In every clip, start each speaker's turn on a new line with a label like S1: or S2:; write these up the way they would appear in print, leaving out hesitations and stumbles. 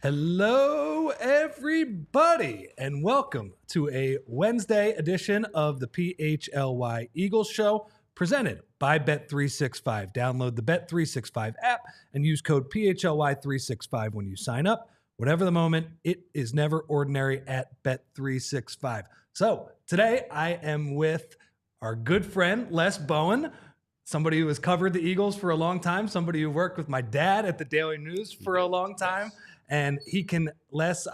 S1: Hello, everybody, and welcome to a Wednesday edition of the PHLY Eagles Show, presented by Bet365. Download the Bet365 app and use code PHLY365 when you sign up. Whatever the moment, it is never ordinary at Bet365. So today I am with our good friend, Les Bowen, somebody who has covered the Eagles for a long time, somebody who worked with my dad at the Daily News for a long time. And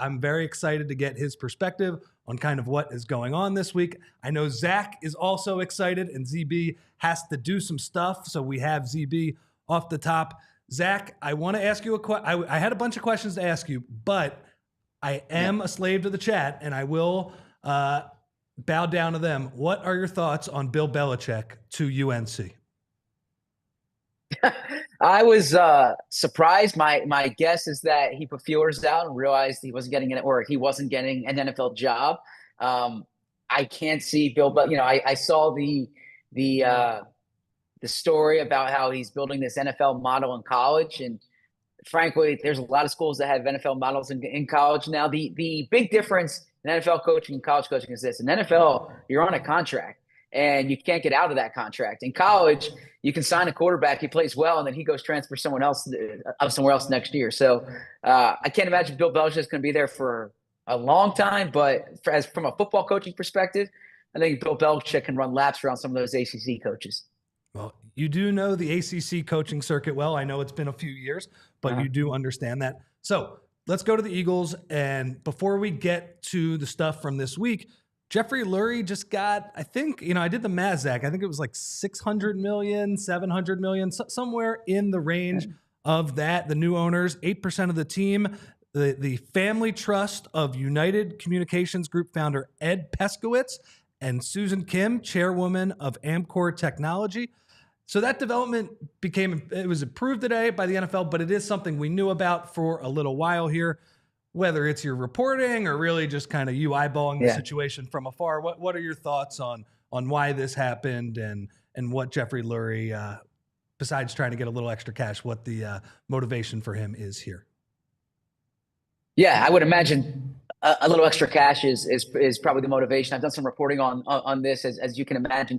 S1: I'm very excited to get his perspective on kind of what is going on this week. I know Zach is also excited, and ZB has to do some stuff. So we have ZB off the top. Zach, I want to ask you a question. I had a bunch of questions to ask you, but I am a slave to the chat, and I will bow down to them. What are your thoughts on Bill Belichick to UNC?
S2: I was surprised. My guess is that he put feelers out and realized he wasn't getting it, or he wasn't getting an NFL job. I can't see Bill, but I saw the story about how he's building this NFL model in college, and frankly, there's a lot of schools that have NFL models in college now. The big difference in NFL coaching and college coaching is this: in NFL, you're on a contract, and you can't get out of that contract. In college, you can sign a quarterback, he plays well, and then he goes transfer somewhere else next year. So I can't imagine Bill Belichick is going to be there for a long time. But from a football coaching perspective, I think Bill Belichick can run laps around some of those ACC coaches.
S1: Well, you do know the ACC coaching circuit well. I know it's been a few years, but you do understand that. So let's go to the Eagles. And before we get to the stuff from this week, Jeffrey Lurie just got, I think, I did the math, Zach. I think it was like 600 million, 700 million, somewhere in the range of that. The new owners, 8% of the team, the family trust of United Communications Group founder Ed Peskowitz and Susan Kim, chairwoman of Amcor Technology. So that development it was approved today by the NFL, but it is something we knew about for a little while here. Whether it's your reporting or really just kind of you eyeballing the situation from afar, what are your thoughts on why this happened and what Jeffrey Lurie, besides trying to get a little extra cash, what the motivation for him is here?
S2: Yeah, I would imagine a little extra cash is probably the motivation. I've done some reporting on this, as you can imagine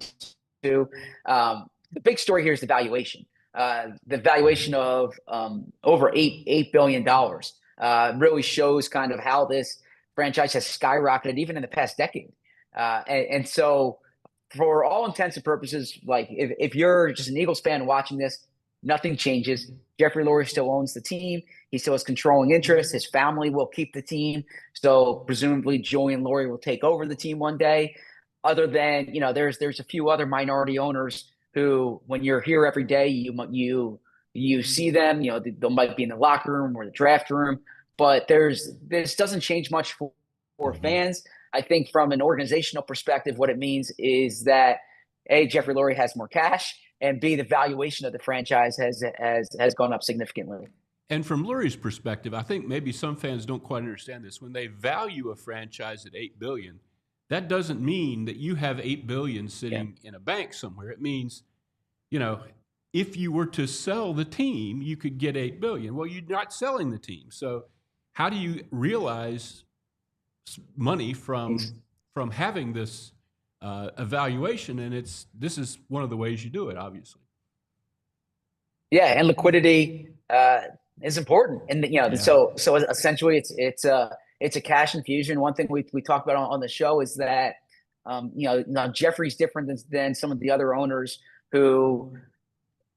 S2: too. The big story here is the valuation. The valuation of over $8 billion. Really shows kind of how this franchise has skyrocketed even in the past decade. And so for all intents and purposes, like if you're just an Eagles fan watching this, nothing changes. Jeffrey Lurie still owns the team. He still has controlling interest. His family will keep the team. So presumably Julian Lurie will take over the team one day. Other than, there's a few other minority owners who, when you're here every day, you see them, they might be in the locker room or the draft room, but this doesn't change much for fans. I think from an organizational perspective, what it means is that A, Jeffrey Lurie has more cash, and B, the valuation of the franchise has gone up significantly.
S3: And from Lurie's perspective, I think maybe some fans don't quite understand this. When they value a franchise at $8 billion, that doesn't mean that you have $8 billion sitting in a bank somewhere. It means, if you were to sell the team, you could get $8 billion. Well, you're not selling the team. So how do you realize money from having this evaluation? And this is one of the ways you do it, obviously.
S2: Yeah, and liquidity is important. And so essentially it's a cash infusion. One thing we talked about on the show is that now Jeffrey's different than some of the other owners who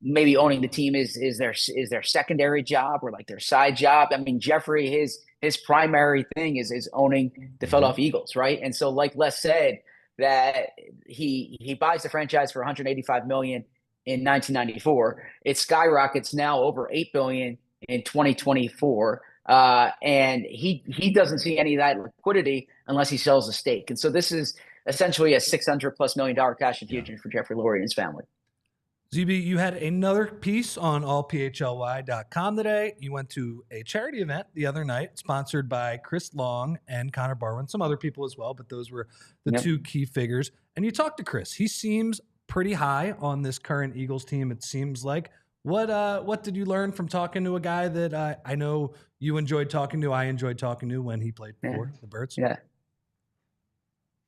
S2: maybe owning the team is their secondary job or like their side job. I mean, Jeffrey, his primary thing is owning the Philadelphia Eagles, right? And so, like Les said, that he buys the franchise for $185 million in 1994. It skyrockets now over $8 billion in 2024, and he doesn't see any of that liquidity unless he sells a stake. And so this is essentially a $600+ million cash infusion for Jeffrey Lurie and his family.
S1: ZB, you had another piece on allphly.com today. You went to a charity event the other night sponsored by Chris Long and Connor Barwin, some other people as well, but those were the two key figures. And you talked to Chris. He seems pretty high on this current Eagles team, it seems like. What did you learn from talking to a guy that I know you enjoyed talking to? I enjoyed talking to when he played for the Birds.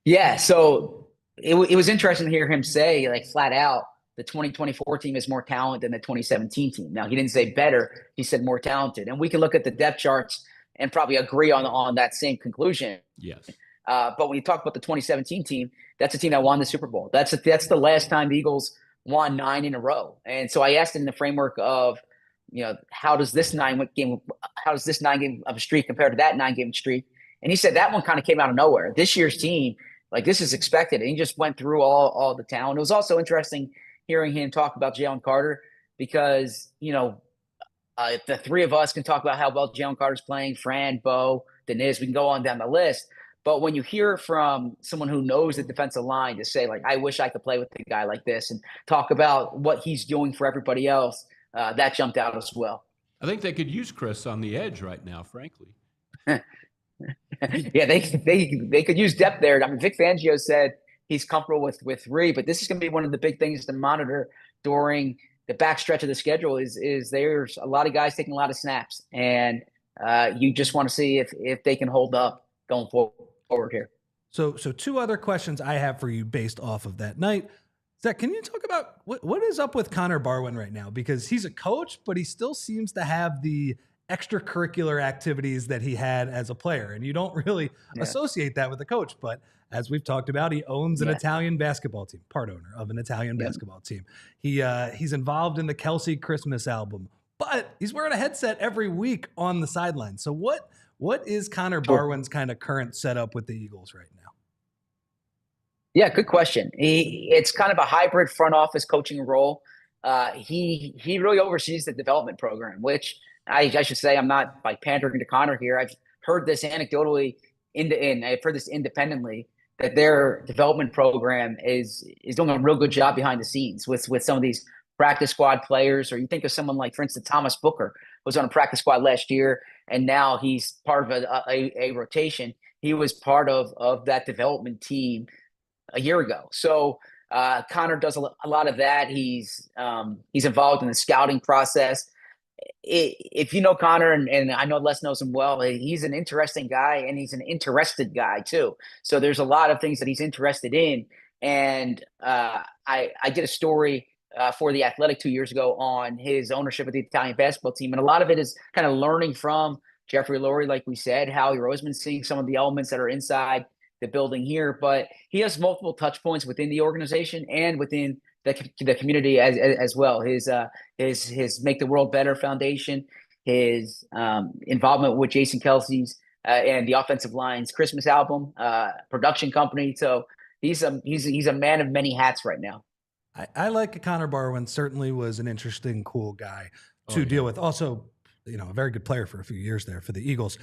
S2: Yeah. So it was interesting to hear him say, like, flat out, the 2024 team is more talented than the 2017 team. Now, he didn't say better. He said more talented. And we can look at the depth charts and probably agree on that same conclusion.
S3: Yes.
S2: But when you talk about the 2017 team, that's a team that won the Super Bowl. That's the last time the Eagles won 9 in a row. And so I asked him in the framework of, how does this 9-game of a streak compare to that 9-game streak? And he said that one kind of came out of nowhere. This year's team, like, this is expected. And he just went through all the talent. It was also interesting hearing him talk about Jalen Carter because, the three of us can talk about how well Jalen Carter's playing, Fran, Bo, Deniz, we can go on down the list. But when you hear from someone who knows the defensive line to say, like, I wish I could play with a guy like this and talk about what he's doing for everybody else, that jumped out as well.
S3: I think they could use Chris on the edge right now, frankly.
S2: Yeah, they could use depth there. I mean, Vic Fangio said he's comfortable with 3, but this is going to be one of the big things to monitor during the backstretch of the schedule is there's a lot of guys taking a lot of snaps, and you just want to see if they can hold up going forward here.
S1: So 2 other questions I have for you based off of that night. Zach, can you talk about what is up with Connor Barwin right now? Because he's a coach, but he still seems to have the extracurricular activities that he had as a player. And you don't really associate that with a coach. But as we've talked about, he owns an Italian basketball team, part owner of an Italian basketball team. He's involved in the Kelsey Christmas album, but he's wearing a headset every week on the sideline. So what is Connor Barwin's kind of current setup with the Eagles right now?
S2: Yeah, good question. It's kind of a hybrid front office coaching role. He really oversees the development program, which I should say, I'm not like pandering to Connor here. I've heard this anecdotally and I've heard this independently that their development program is doing a real good job behind the scenes with some of these practice squad players. Or you think of someone like, for instance, Thomas Booker was on a practice squad last year, and now he's part of a rotation. He was part of that development team a year ago. So Connor does a lot of that. He's involved in the scouting process. If you know Connor, and I know Les knows him well, he's an interesting guy, and he's an interested guy too. So there's a lot of things that he's interested in. And I did a story for The Athletic 2 years ago on his ownership of the Italian basketball team. And a lot of it is kind of learning from Jeffrey Lurie, like we said, Howie Roseman, seeing some of the elements that are inside the building here. But he has multiple touch points within the organization and within the community as well. His Make the World Better Foundation, his involvement with Jason Kelsey's and the Offensive Line's Christmas album production company. So he's a man of many hats right now.
S1: I like Connor Barwin. Certainly was an interesting, cool guy to deal with. Also, a very good player for a few years there for the Eagles.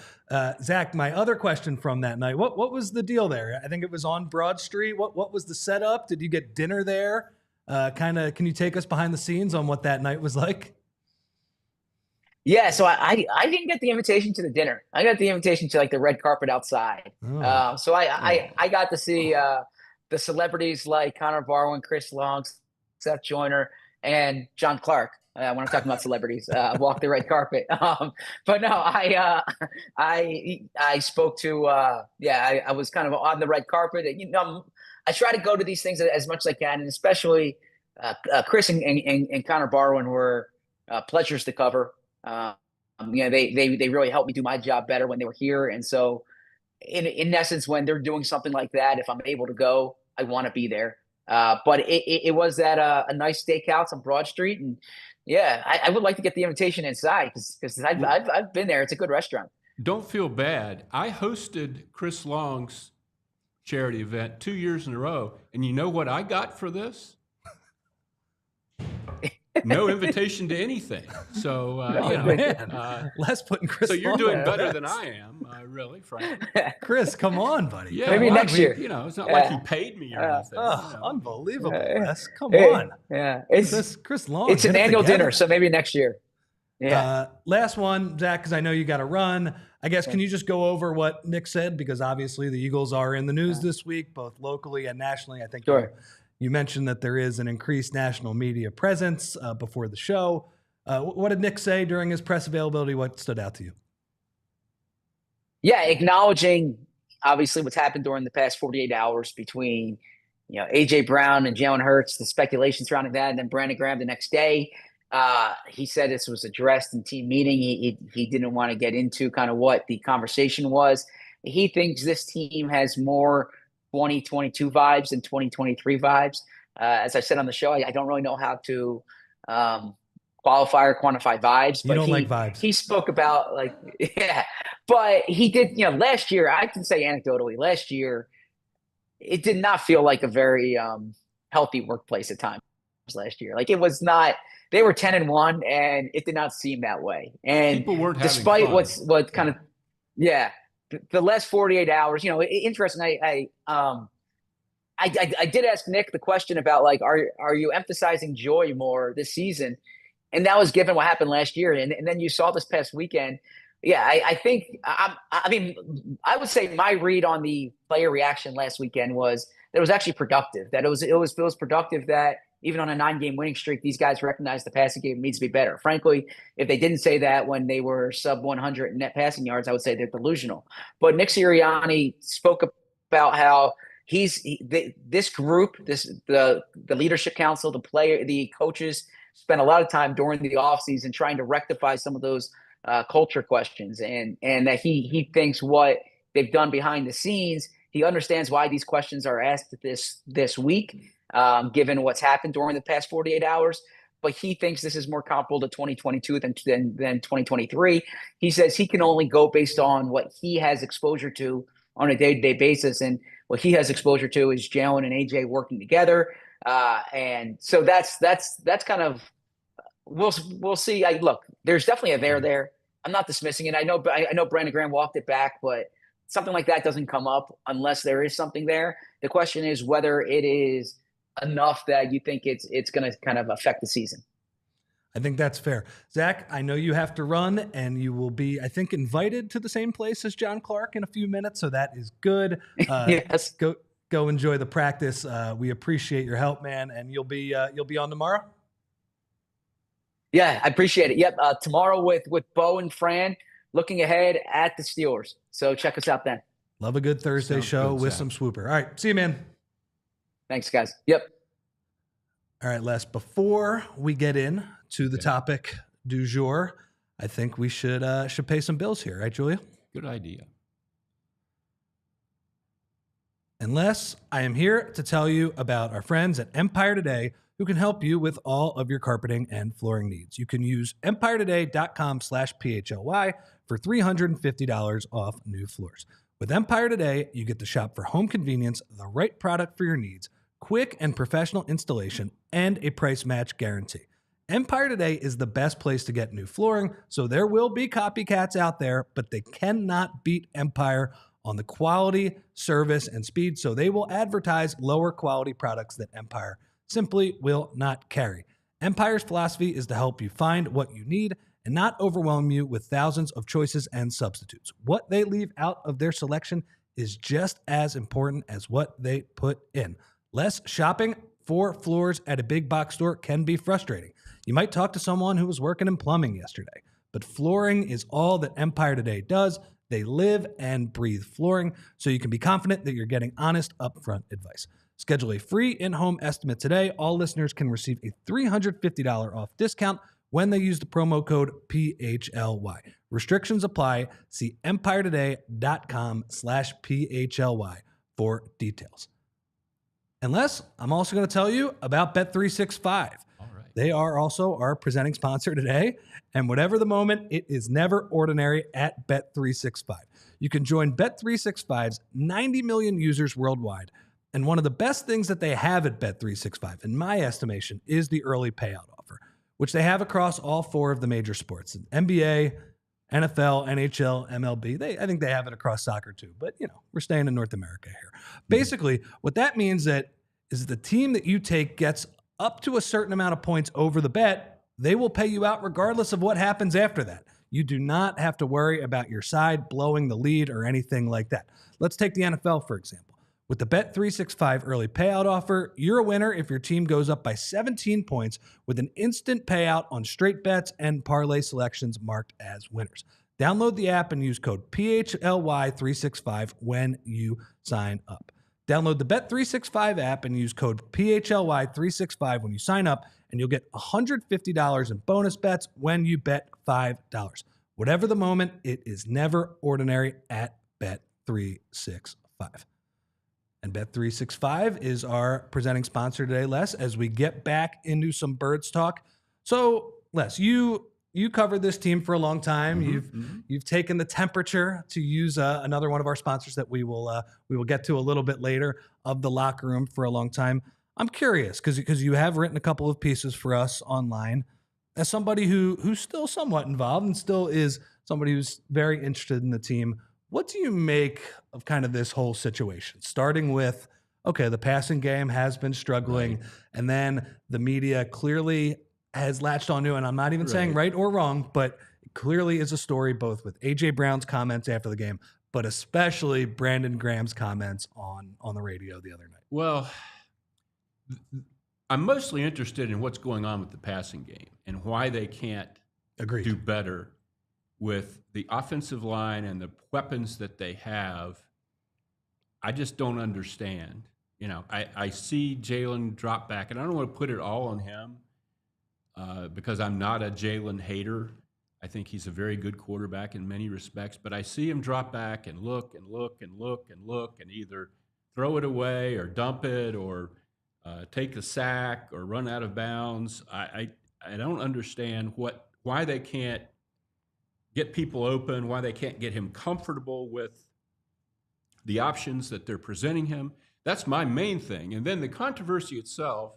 S1: Zach, my other question from that night, what was the deal there? I think it was on Broad Street. What was the setup? Did you get dinner there? Can you take us behind the scenes on what that night was like?
S2: Yeah, so I didn't get the invitation to the dinner. I got the invitation to like the red carpet outside. So I got to see the celebrities like Connor Barwin, Chris Long, Seth Joyner, and John Clark. When I'm talking about celebrities, walk the red carpet. But no, I spoke to I was kind of on the red carpet. I try to go to these things as much as I can, and especially Chris and Connor Barwin were pleasures to cover. They really helped me do my job better when they were here, and so in essence, when they're doing something like that, if I'm able to go, I want to be there. But it was at a nice steakhouse on Broad Street, and I would like to get the invitation inside because I've been there. It's a good restaurant.
S3: Don't feel bad. I hosted Chris Long's charity event 2 years in a row, and you know what I got for this? No invitation to anything. So
S1: Les putting Chris.
S3: So you're doing better than I am, really, frankly.
S1: Chris, come on, buddy.
S2: Yeah, maybe next year.
S3: It's not like he paid me or anything.
S1: Unbelievable, Les. Come on.
S2: Yeah,
S1: it's Chris Long.
S2: It's an annual dinner, so maybe next year. Yeah.
S1: Last one, Zach, because I know you got to run. I guess can you just go over what Nick said? Because obviously the Eagles are in the news this week, both locally and nationally. I think you mentioned that there is an increased national media presence before the show. What did Nick say during his press availability? What stood out to you?
S2: Yeah, acknowledging obviously what's happened during the past 48 hours between, A.J. Brown and Jalen Hurts, the speculation surrounding that, and then Brandon Graham the next day. He said this was addressed in team meeting. He didn't want to get into kind of what the conversation was. He thinks this team has more 2022 vibes than 2023 vibes. As I said on the show, I don't really know how to qualify or quantify vibes.
S1: But you don't like vibes.
S2: He spoke about yeah, but he did. Last year, I can say anecdotally, last year it did not feel like a very healthy workplace at times. Last year, it was not. They were 10-1, and it did not seem that way. And
S3: people weren't
S2: despite
S3: having fun.
S2: what kind of the last 48 hours. Interesting. I did ask Nick the question about are you emphasizing joy more this season? And that was given what happened last year. And then you saw this past weekend. Yeah, I think I would say my read on the player reaction last weekend was that it was actually productive. That it was productive that even on a 9-game winning streak, these guys recognize the passing game needs to be better. Frankly, if they didn't say that when they were sub 100 in net passing yards, I would say they're delusional. But Nick Sirianni spoke about how this group, the leadership council, the coaches spent a lot of time during the offseason trying to rectify some of those culture questions, and that he thinks what they've done behind the scenes. He understands why these questions are asked this week, given what's happened during the past 48 hours. But he thinks this is more comparable to 2022 than 2023. He says he can only go based on what he has exposure to on a day-to-day basis, and what he has exposure to is Jalen and AJ working together. And so that's kind of we'll see. Look, there's definitely a there. I'm not dismissing it. I know Brandon Graham walked it back, but something like that doesn't come up unless there is something there. The question is whether it is enough that you think it's going to kind of affect the season.
S1: I think that's fair. Zach, I know you have to run, and you will be, I think, invited to the same place as John Clark in a few minutes, so that is good.
S2: Yes.
S1: Go enjoy the practice. We appreciate your help, man, and you'll be on tomorrow?
S2: Yeah, I appreciate it. Yep, tomorrow with Bo and Fran, looking ahead at the Steelers. So check us out then.
S1: Love a good Thursday show with some swooper. All right, see you, man.
S2: Thanks, guys. Yep.
S1: All right, Les, before we get in to the topic du jour, I think we should pay some bills here, right, Julia?
S3: Good idea.
S1: And Les, I am here to tell you about our friends at Empire Today, who can help you with all of your carpeting and flooring needs. You can use empiretoday.com/PHLY for $350 off new floors. With Empire Today, you get to shop for home convenience, the right product for your needs, quick and professional installation, and a price match guarantee. Empire Today is the best place to get new flooring, so there will be copycats out there, but they cannot beat Empire on the quality, service, and speed, so they will advertise lower quality products that Empire simply will not carry. Empire's philosophy is to help you find what you need and not overwhelm you with thousands of choices and substitutes. What they leave out of their selection is just as important as what they put in. Less shopping for floors at a big box store can be frustrating. You might talk to someone who was working in plumbing yesterday, but flooring is all that Empire Today does. They live and breathe flooring, so you can be confident that you're getting honest, upfront advice. Schedule a free in-home estimate today. All listeners can receive a $350 off discount when they use the promo code PHLY. Restrictions apply. See empiretoday.com/PHLY for details. Unless I'm also going to tell you about Bet365.
S3: All right.
S1: They are also our presenting sponsor today. And whatever the moment, it is never ordinary at Bet365. You can join Bet365's 90 million users worldwide. And one of the best things that they have at Bet365, in my estimation, is the early payout offer, which they have across all 4 of the major sports: NBA, NFL, NHL, MLB. I think they have it across soccer too, but we're staying in North America here. Basically, what that means is the team that you take gets up to a certain amount of points over the bet, they will pay you out regardless of what happens after that. You do not have to worry about your side blowing the lead or anything like that. Let's take the NFL, for example. With the Bet365 early payout offer, you're a winner if your team goes up by 17 points with an instant payout on straight bets and parlay selections marked as winners. Download the app and use code PHLY365 when you sign up. Download the Bet365 app and use code PHLY365 when you sign up, and you'll get $150 in bonus bets when you bet $5. Whatever the moment, it is never ordinary at Bet365. And Bet365 is our presenting sponsor today, Les, as we get back into some Birds talk. So, Les, you covered this team for a long time. You've taken the temperature, to use another one of our sponsors that we will get to a little bit later, of the locker room for a long time. I'm curious because you have written a couple of pieces for us online. As somebody who's still somewhat involved and still is somebody who's very interested in the team, what do you make of kind of this whole situation? Starting with, okay, the passing game has been struggling, right, and then the media clearly has latched onto, and I'm not even saying right or wrong, but it clearly is a story both with A.J. Brown's comments after the game, but especially Brandon Graham's comments on the radio the other night.
S3: Well, I'm mostly interested in what's going on with the passing game and why they can't do better with the offensive line and the weapons that they have. I just don't understand. You know, I see Jalen drop back, and I don't want to put it all on him because I'm not a Jalen hater. I think he's a very good quarterback in many respects, but I see him drop back and look and look and look and look and either throw it away or dump it or take a sack or run out of bounds. I don't understand why they can't get people open, why they can't get him comfortable with the options that they're presenting him. That's my main thing. And then the controversy itself,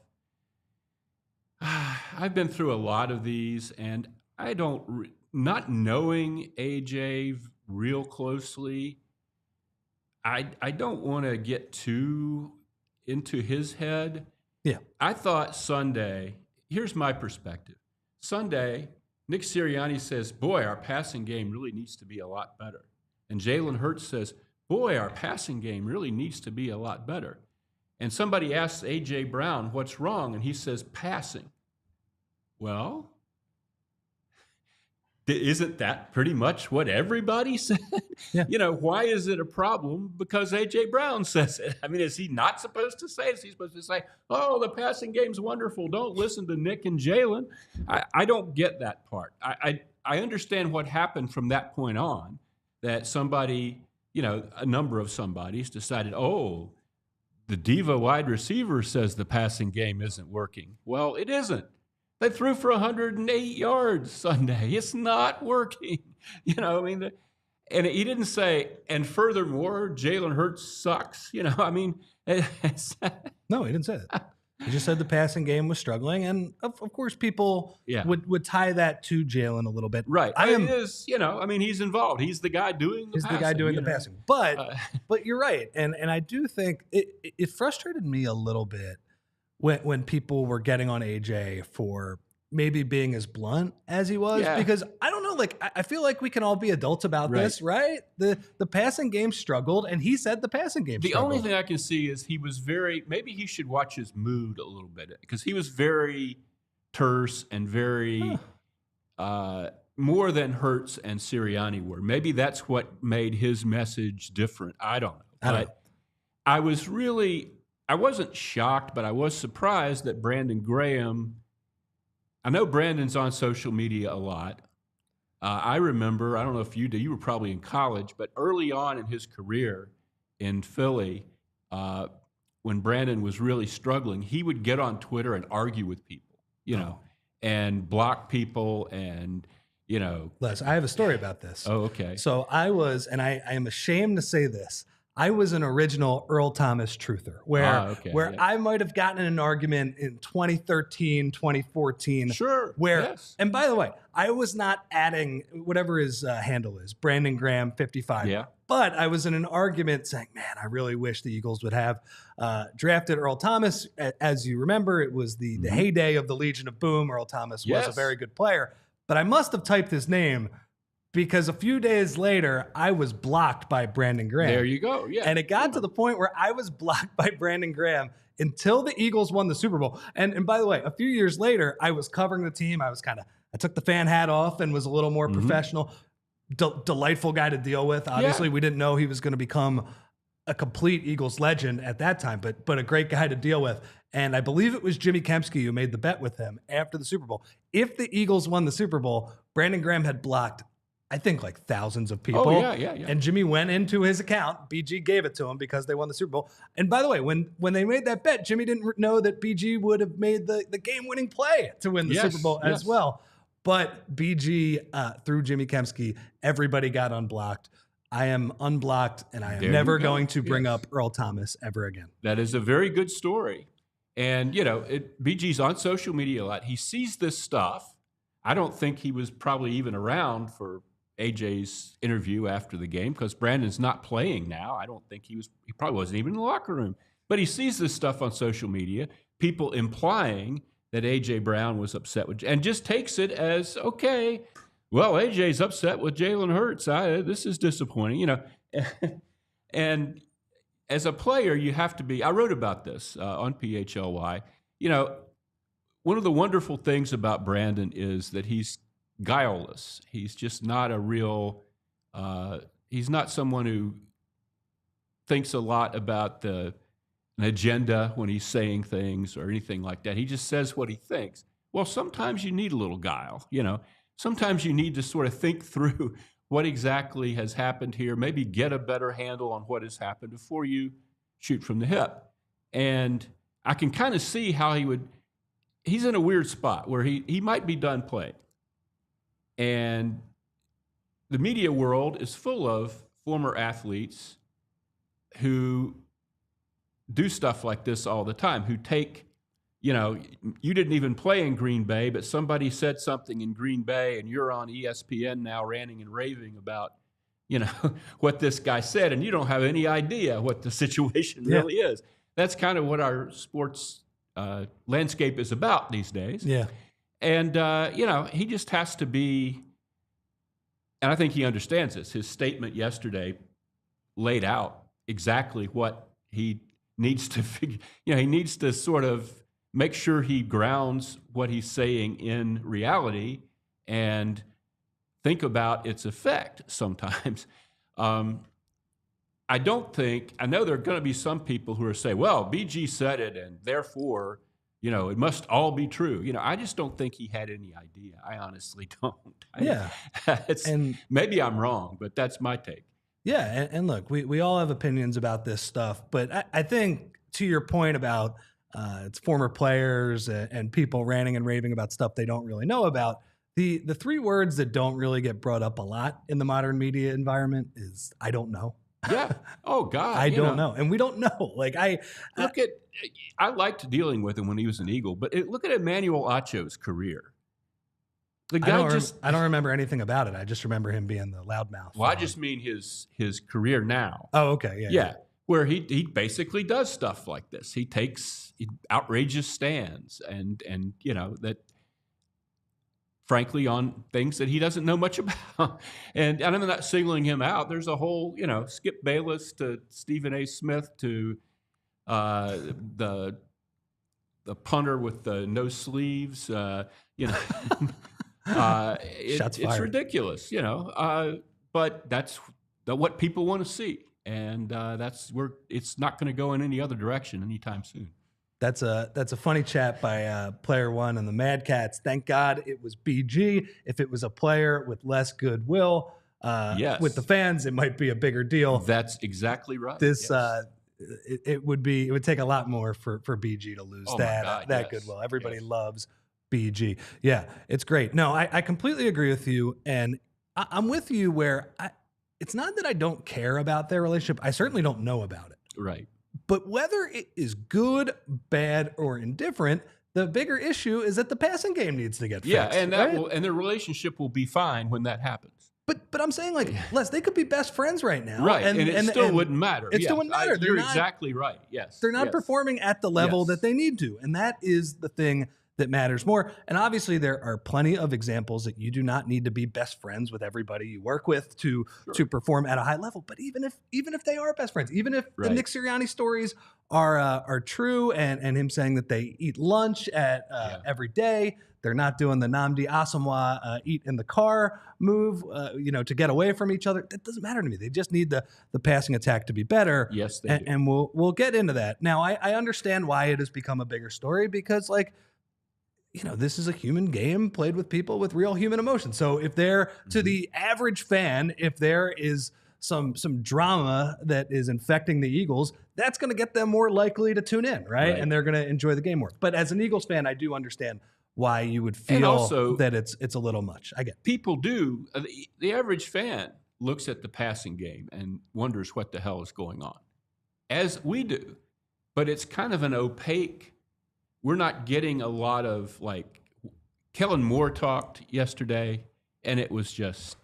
S3: I've been through a lot of these, and I don't, not knowing AJ real closely, I don't want to get too into his head.
S1: Yeah.
S3: I thought Sunday, here's my perspective. Sunday, Nick Sirianni says, boy, our passing game really needs to be a lot better. And Jalen Hurts says, boy, our passing game really needs to be a lot better. And somebody asks A.J. Brown, what's wrong? And he says, passing. Well, isn't that pretty much what everybody said?
S1: Yeah.
S3: You know, why is it a problem? Because A.J. Brown says it. I mean, is he not supposed to say it? Is he supposed to say, oh, the passing game's wonderful, don't listen to Nick and Jalen? I don't get that part. I understand what happened from that point on, that somebody, you know, a number of somebodies decided, oh, the diva wide receiver says the passing game isn't working. Well, it isn't. They threw for 108 yards Sunday. It's not working. You know, I mean, and he didn't say, and furthermore, Jalen Hurts sucks. You know, I mean.
S1: No, he didn't say that. He just said the passing game was struggling. And of course, people would tie that to Jalen a little bit.
S3: Right. It is, you know, I mean, he's involved. He's the guy doing the passing.
S1: He's the guy doing the passing. But you're right. And I do think it frustrated me a little bit when people were getting on AJ for maybe being as blunt as he was, because I don't know, like, I feel like we can all be adults about this, right? The passing game struggled, and he said the passing game struggled.
S3: The only thing I can see is he was maybe he should watch his mood a little bit, because he was very terse and very, more than Hurts and Sirianni were. Maybe that's what made his message different. I don't know. But I wasn't shocked, but I was surprised that Brandon Graham, I know Brandon's on social media a lot. I remember, I don't know if you did, you were probably in college, but early on in his career in Philly, when Brandon was really struggling, he would get on Twitter and argue with people, you know, and block people and, you know.
S1: Les, I have a story about this.
S3: Oh, okay.
S1: So I was, and I am ashamed to say this, I was an original Earl Thomas truther where I might have gotten in an argument in 2013, 2014.
S3: Sure.
S1: And by the way, I was not adding whatever his handle is, Brandon Graham 55.
S3: Yeah.
S1: But I was in an argument saying, man, I really wish the Eagles would have drafted Earl Thomas. As you remember, it was the heyday of the Legion of Boom. Earl Thomas was a very good player. But I must have typed his name because a few days later, I was blocked by Brandon Graham.
S3: There you go. Yeah.
S1: And it got to the point where I was blocked by Brandon Graham until the Eagles won the Super Bowl. And by the way, a few years later, I was covering the team. I took the fan hat off and was a little more professional. Delightful guy to deal with. Obviously, we didn't know he was going to become a complete Eagles legend at that time, but a great guy to deal with. And I believe it was Jimmy Kempski who made the bet with him after the Super Bowl. If the Eagles won the Super Bowl, Brandon Graham had blocked, I think, like thousands of people.
S3: Oh, yeah.
S1: And Jimmy went into his account. BG gave it to him because they won the Super Bowl. And by the way, when they made that bet, Jimmy didn't know that BG would have made the game-winning play to win the Super Bowl as well. But BG, through Jimmy Kempski, everybody got unblocked. I am unblocked, and I am never going to bring up Earl Thomas ever again.
S3: That is a very good story. And, BG's on social media a lot. He sees this stuff. I don't think he was probably even around for AJ's interview after the game because Brandon's not playing now. I don't think he probably wasn't even in the locker room. But he sees this stuff on social media, people implying that AJ Brown was upset with, and just takes it as, okay, well, AJ's upset with Jalen Hurts. This is disappointing, And as a player, you have to be. I wrote about this on PHLY. One of the wonderful things about Brandon is that he's guileless. He's just not a real. He's not someone who thinks a lot about an agenda when he's saying things or anything like that. He just says what he thinks. Well, sometimes you need a little guile, Sometimes you need to sort of think through what exactly has happened here, maybe get a better handle on what has happened before you shoot from the hip. And I can kind of see how he's in a weird spot where he might be done playing. And the media world is full of former athletes who do stuff like this all the time, who take, you didn't even play in Green Bay, but somebody said something in Green Bay and you're on ESPN now ranting and raving about, what this guy said, and you don't have any idea what the situation really is. That's kind of what our sports landscape is about these days.
S1: Yeah.
S3: And, he just has to be, and I think he understands this. His statement yesterday laid out exactly what he needs to figure. He needs to sort of make sure he grounds what he's saying in reality and think about its effect sometimes. I know there are going to be some people who are saying, well, BG said it and therefore, it must all be true. I just don't think he had any idea. I honestly don't. And maybe I'm wrong, but that's my take.
S1: Yeah. And look, we all have opinions about this stuff, but I think to your point about it's former players and people ranting and raving about stuff they don't really know about. The three words that don't really get brought up a lot in the modern media environment is I don't know.
S3: Yeah. Oh God.
S1: I don't know. And we don't know.
S3: I liked dealing with him when he was an Eagle, but look at Emmanuel Acho's career. The guy
S1: I don't remember anything about it. I just remember him being the loudmouth.
S3: Well, I just mean his career now.
S1: Oh, okay.
S3: Yeah. Where he basically does stuff like this. He takes outrageous stands and that frankly on things that he doesn't know much about. And I'm not singling him out. There's a whole, Skip Bayless to Stephen A. Smith to the punter with the no sleeves, it's ridiculous, but that's what people want to see. And that's where it's not going to go in any other direction anytime soon.
S1: That's a funny chat by Player One and the Mad Cats. Thank God it was BG. If it was a player with less goodwill with the fans, it might be a bigger deal.
S3: That's exactly right.
S1: It would take a lot more for BG to lose that goodwill. Everybody loves BG. Yeah, it's great. No, I completely agree with you, and I'm with you where it's not that I don't care about their relationship. I certainly don't know about it.
S3: Right.
S1: But whether it is good, bad, or indifferent, the bigger issue is that the passing game needs to get fixed.
S3: Yeah, and and the relationship will be fine when that happens.
S1: But I'm saying, Les, they could be best friends right now.
S3: Right, and it still wouldn't matter.
S1: It still wouldn't matter.
S3: You're exactly right, yes.
S1: They're not performing at the level that they need to, and that is the thing that matters more. And obviously there are plenty of examples that you do not need to be best friends with everybody you work with to perform at a high level. But even if they are best friends, even if the Nick Sirianni stories are true, and him saying that they eat lunch at every day, they're not doing the Namdi Asamoah eat in the car move, to get away from each other. That doesn't matter to me. They just need the passing attack to be better.
S3: Yes, they do.
S1: And we'll get into that. Now, I understand why it has become a bigger story, because this is a human game played with people with real human emotions. So if they're to the average fan, if there is some drama that is infecting the Eagles, that's going to get them more likely to tune in, right? And they're going to enjoy the game more. But as an Eagles fan, I do understand why you would feel also, that it's a little much. I get
S3: people do. The average fan looks at the passing game and wonders what the hell is going on, as we do. But it's kind of an opaque. We're not getting a lot of, Kellen Moore talked yesterday, and it was just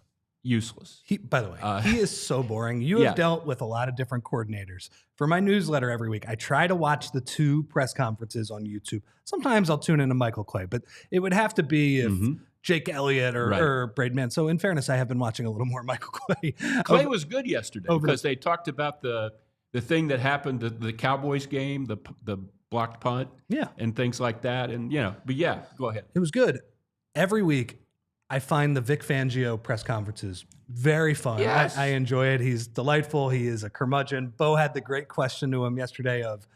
S3: useless.
S1: By the way, he is so boring. You have dealt with a lot of different coordinators. For my newsletter every week, I try to watch the 2 press conferences on YouTube. Sometimes I'll tune into Michael Clay, but it would have to be if Jake Elliott or Braden Mann. So in fairness, I have been watching a little more Michael Clay.
S3: Clay was good yesterday because they talked about the thing that happened to the Cowboys game, the blocked punt, and things like that. And, but go ahead.
S1: It was good. Every week, I find the Vic Fangio press conferences very fun.
S3: Yes.
S1: I enjoy it. He's delightful. He is a curmudgeon. Bo had the great question to him yesterday of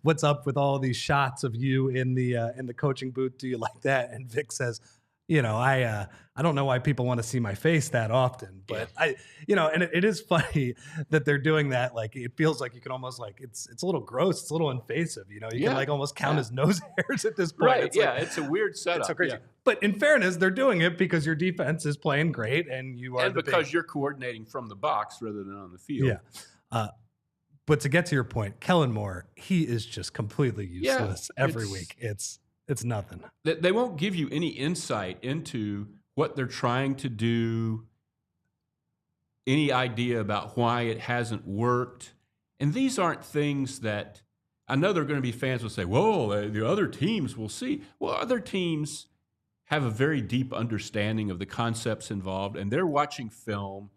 S1: what's up with all these shots of you in the coaching booth? Do you like that? And Vic says, I don't know why people want to see my face that often, but and it is funny that they're doing that. It feels like you can almost it's a little gross. It's a little invasive. You can almost count his nose hairs at this point.
S3: Right. It's a weird setup.
S1: It's so crazy. But in fairness, they're doing it because your defense is playing great and you are.
S3: And because you're coordinating from the box rather than on the field.
S1: Yeah. But to get to your point, Kellen Moore, he is just completely useless every week. It's nothing.
S3: They won't give you any insight into what they're trying to do, any idea about why it hasn't worked. And these aren't things that I know there are going to be fans who say, well, the other teams will see. Well, other teams have a very deep understanding of the concepts involved, and they're watching film.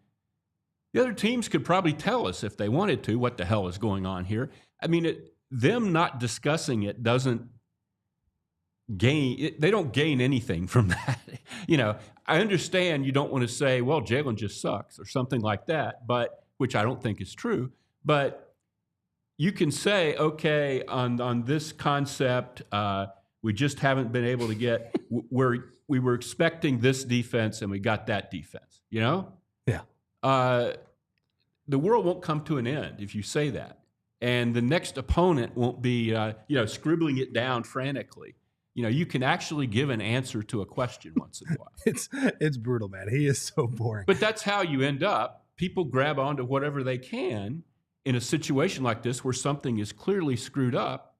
S3: The other teams could probably tell us if they wanted to what the hell is going on here. I mean, them not discussing it doesn't they don't gain anything from that. I understand you don't want to say, well, Jalen just sucks or something like that, but which I don't think is true. But you can say, okay, on this concept, we just haven't been able to get where we were expecting this defense and we got that defense, Yeah. The world won't come to an end if you say that. And the next opponent won't be, scribbling it down frantically. You can actually give an answer to a question once in a while.
S1: It's brutal, man. He is so boring.
S3: But that's how you end up. People grab onto whatever they can in a situation like this where something is clearly screwed up.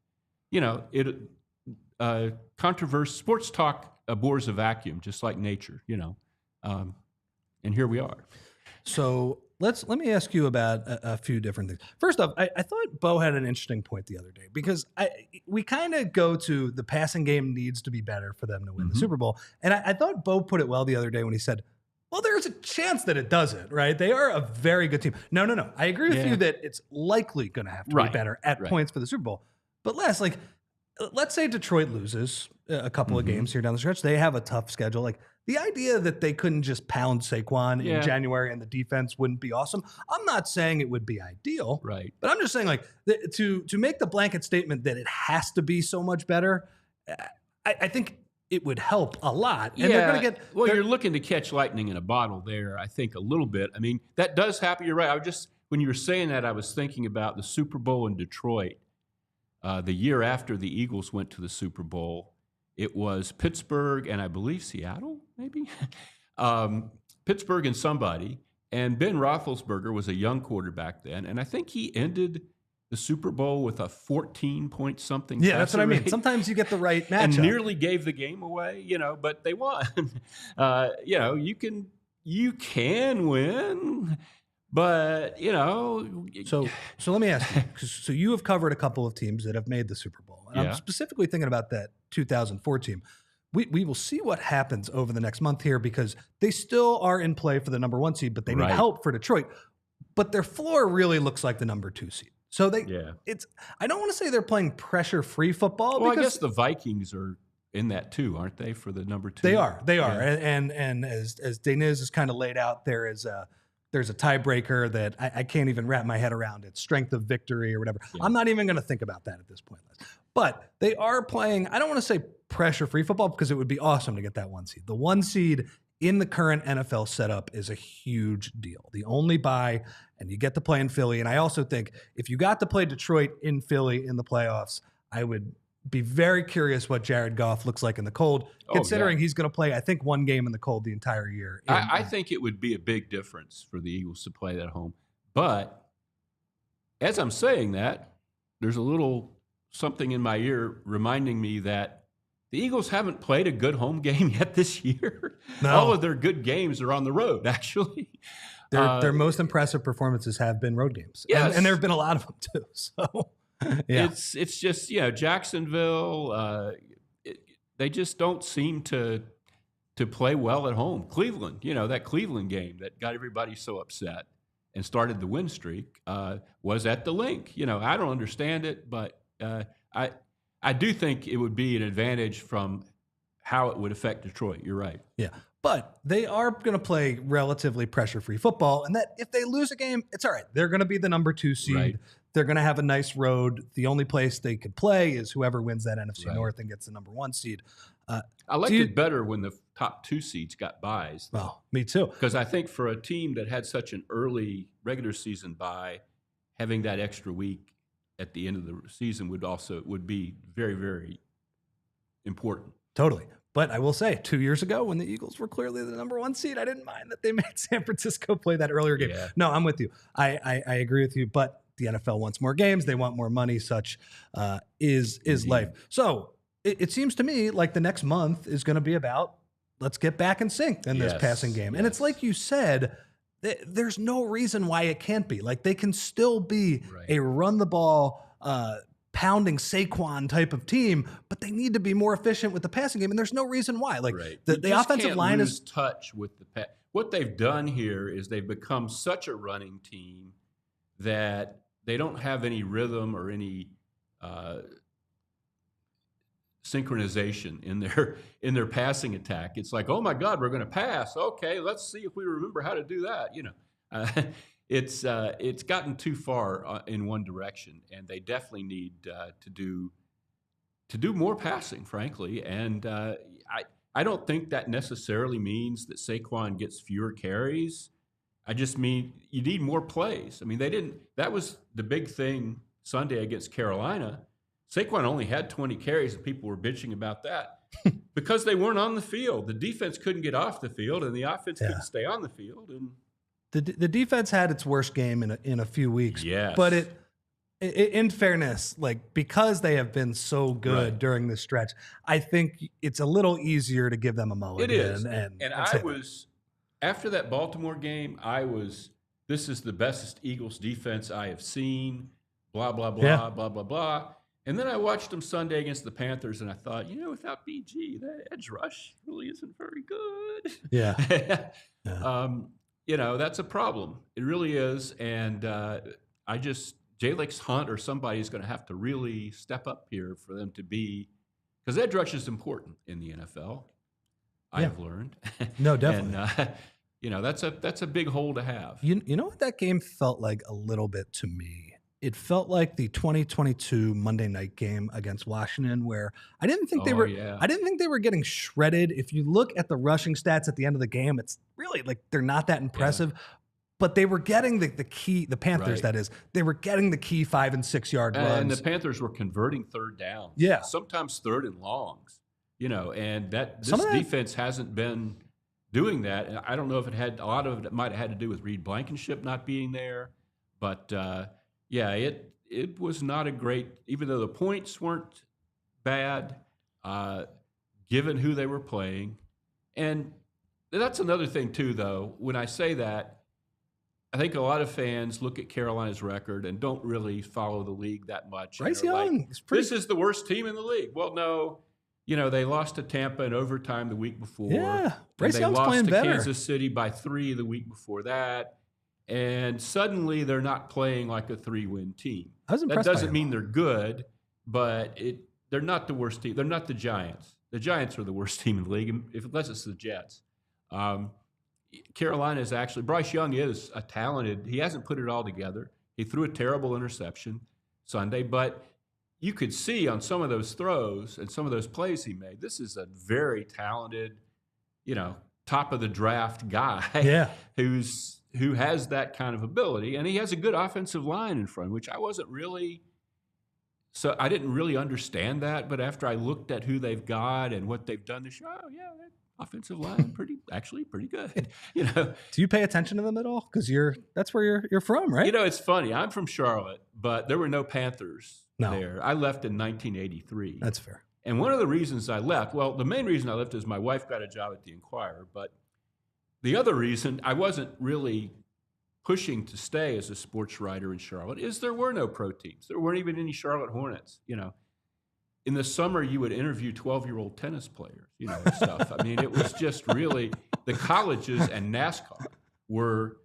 S3: Controversy, sports talk abhors a vacuum, just like nature, and here we are.
S1: So let me ask you about a few different things. First off, I thought Bo had an interesting point the other day because we kind of go to the passing game needs to be better for them to win the Super Bowl. And I thought Bo put it well the other day when he said, well, there's a chance that it doesn't, right? They are a very good team. No. I agree with you that it's likely going to have to be better at points for the Super Bowl. But let's say Detroit loses a couple of games here down the stretch. They have a tough schedule. The idea that they couldn't just pound Saquon in January and the defense wouldn't be awesome. I'm not saying it would be ideal,
S3: right?
S1: But I'm just saying, to make the blanket statement that it has to be so much better, I think it would help a lot. And they're going to get.
S3: Well, you're looking to catch lightning in a bottle there. I think a little bit. I mean, that does happen. You're right. When you were saying that, I was thinking about the Super Bowl in Detroit. The year after the Eagles went to the Super Bowl, it was Pittsburgh and I believe Seattle, maybe? Pittsburgh and somebody. And Ben Roethlisberger was a young quarterback then. And I think he ended the Super Bowl with a 14-point-something.
S1: Yeah, that's what I mean. Sometimes you get the right matchup.
S3: And nearly gave the game away, but they won. You can win. But,
S1: So let me ask you, 'cause- so you have covered a couple of teams that have made the Super Bowl. And I'm
S3: Yeah.
S1: specifically thinking about that 2004 team. We will see what happens over the next month here because they still are in play for the number 1 seed, but they need
S3: Right.
S1: help for Detroit. But their floor really looks like the number 2 seed. So I don't want to say they're playing pressure-free football.
S3: Well, I
S1: because
S3: guess the Vikings are in that too, aren't they, for the number 2?
S1: They are.
S3: Yeah.
S1: And as Deniz has kind of laid out, there's a tiebreaker that I can't even wrap my head around. It's strength of victory or whatever.
S3: Yeah.
S1: I'm not even going to think about that at this point. But they are playing, I don't want to say pressure-free football because it would be awesome to get that 1 seed. The 1 seed in the current NFL setup is a huge deal. The only bye, and you get to play in Philly. And I also think if you got to play Detroit in Philly in the playoffs, I would be very curious what Jared Goff looks like in the cold, considering he's going to play, I think, 1 game in the cold the entire year.
S3: I think it would be a big difference for the Eagles to play that at home. But as I'm saying that, there's a little something in my ear reminding me that the Eagles haven't played a good home game yet this year.
S1: No.
S3: All of their good games are on the road, actually.
S1: Their most impressive performances have been road games.
S3: Yes.
S1: And there have been a lot of them too. So, yeah.
S3: It's just, Jacksonville, they just don't seem to play well at home. Cleveland, that Cleveland game that got everybody so upset and started the win streak was at the Link. I don't understand it, but I do think it would be an advantage from how it would affect Detroit. You're right.
S1: Yeah. But they are going to play relatively pressure-free football, and that if they lose a game, it's all right. They're going to be the number 2 seed.
S3: Right.
S1: They're going to have a nice road. The only place they could play is whoever wins that NFC
S3: Right.
S1: North and gets the number 1 seed.
S3: I liked it better when the top 2 seeds got buys.
S1: Well, me too.
S3: Because I think for a team that had such an early regular season bye, having that extra week at the end of the season would be very, very important.
S1: Totally. But I will say, 2 years ago, when the Eagles were clearly the number 1 seed, I didn't mind that they made San Francisco play that earlier game.
S3: Yeah.
S1: No, I'm with you. I agree with you. But the NFL wants more games. They want more money. Such is life. So it seems to me like the next month is going to be about let's get back in sync in this passing game. And it's like you said, there's no reason why it can't be. Like they can still be a run the ball, pounding Saquon type of team, but they need to be more efficient with the passing game. And there's no reason why. Like the offensive line
S3: lose touch with the what they've done here is they've become such a running team that they don't have any rhythm or any synchronization in their passing attack. It's like, oh my God, we're going to pass. Okay, let's see if we remember how to do that. It's gotten too far in one direction, and they definitely need to do more passing, frankly. And I don't think that necessarily means that Saquon gets fewer carries. I just mean you need more plays. I mean, that was the big thing Sunday against Carolina. Saquon only had 20 carries, and people were bitching about that because they weren't on the field. The defense couldn't get off the field, and the offense couldn't stay on the field. And
S1: the defense had its worst game in a few weeks.
S3: Yes.
S1: But it in fairness, like because they have been so good during this stretch, I think it's a little easier to give them a mulligan.
S3: It is.
S1: And
S3: I was after that Baltimore game, this is the best Eagles defense I have seen. Blah blah blah blah blah blah. And then I watched them Sunday against the Panthers, and I thought, without BG, that edge rush really isn't very good.
S1: Yeah.
S3: That's a problem. It really is. And Jalix Hunt or somebody is going to have to really step up here for them to be, because edge rush is important in the NFL. I've learned.
S1: No, definitely.
S3: And, that's a big hole to have.
S1: You know what that game felt like a little bit to me? It felt like the 2022 Monday night game against Washington, where I didn't think they were getting shredded. If you look at the rushing stats at the end of the game, it's really like they're not that impressive. But they were getting the key, the Panthers, that is, they were getting the key 5 and 6 yard runs.
S3: And the Panthers were converting third downs.
S1: Yeah.
S3: Sometimes third and longs, and this defense hasn't been doing that. And I don't know if a lot of it might have had to do with Reed Blankenship not being there, but it was not a great, even though the points weren't bad, given who they were playing. And that's another thing too, though, when I say that, I think a lot of fans look at Carolina's record and don't really follow the league that much.
S1: Bryce
S3: Young,
S1: like, this
S3: is the worst team in the league. Well, no. They lost to Tampa in overtime the week before.
S1: Yeah, Bryce Young's
S3: lost
S1: playing
S3: to
S1: better.
S3: Kansas City by 3 the week before that. And suddenly they're not playing like a 3-win team.
S1: I was impressed
S3: that doesn't
S1: by
S3: mean they're good, but they're not the worst team. They're not the Giants. The Giants are the worst team in the league, unless it's the Jets. Carolina is actually, Bryce Young is a talented, he hasn't put it all together. He threw a terrible interception Sunday, but you could see on some of those throws and some of those plays he made, this is a very talented, top of the draft guy who has that kind of ability. And he has a good offensive line in front, which I didn't really understand that. But after I looked at who they've got and what they've done this year, that offensive line pretty good.
S1: Do you pay attention to them at all? Because that's where you're from, right?
S3: It's funny. I'm from Charlotte, but there were no Panthers there. I left in 1983.
S1: That's fair.
S3: And one of the reasons I left, well, the main reason I left is my wife got a job at the Inquirer, but the other reason I wasn't really pushing to stay as a sports writer in Charlotte is there were no pro teams. There weren't even any Charlotte Hornets. In the summer, you would interview 12-year-old tennis players, and stuff. I mean, it was just really the colleges and NASCAR were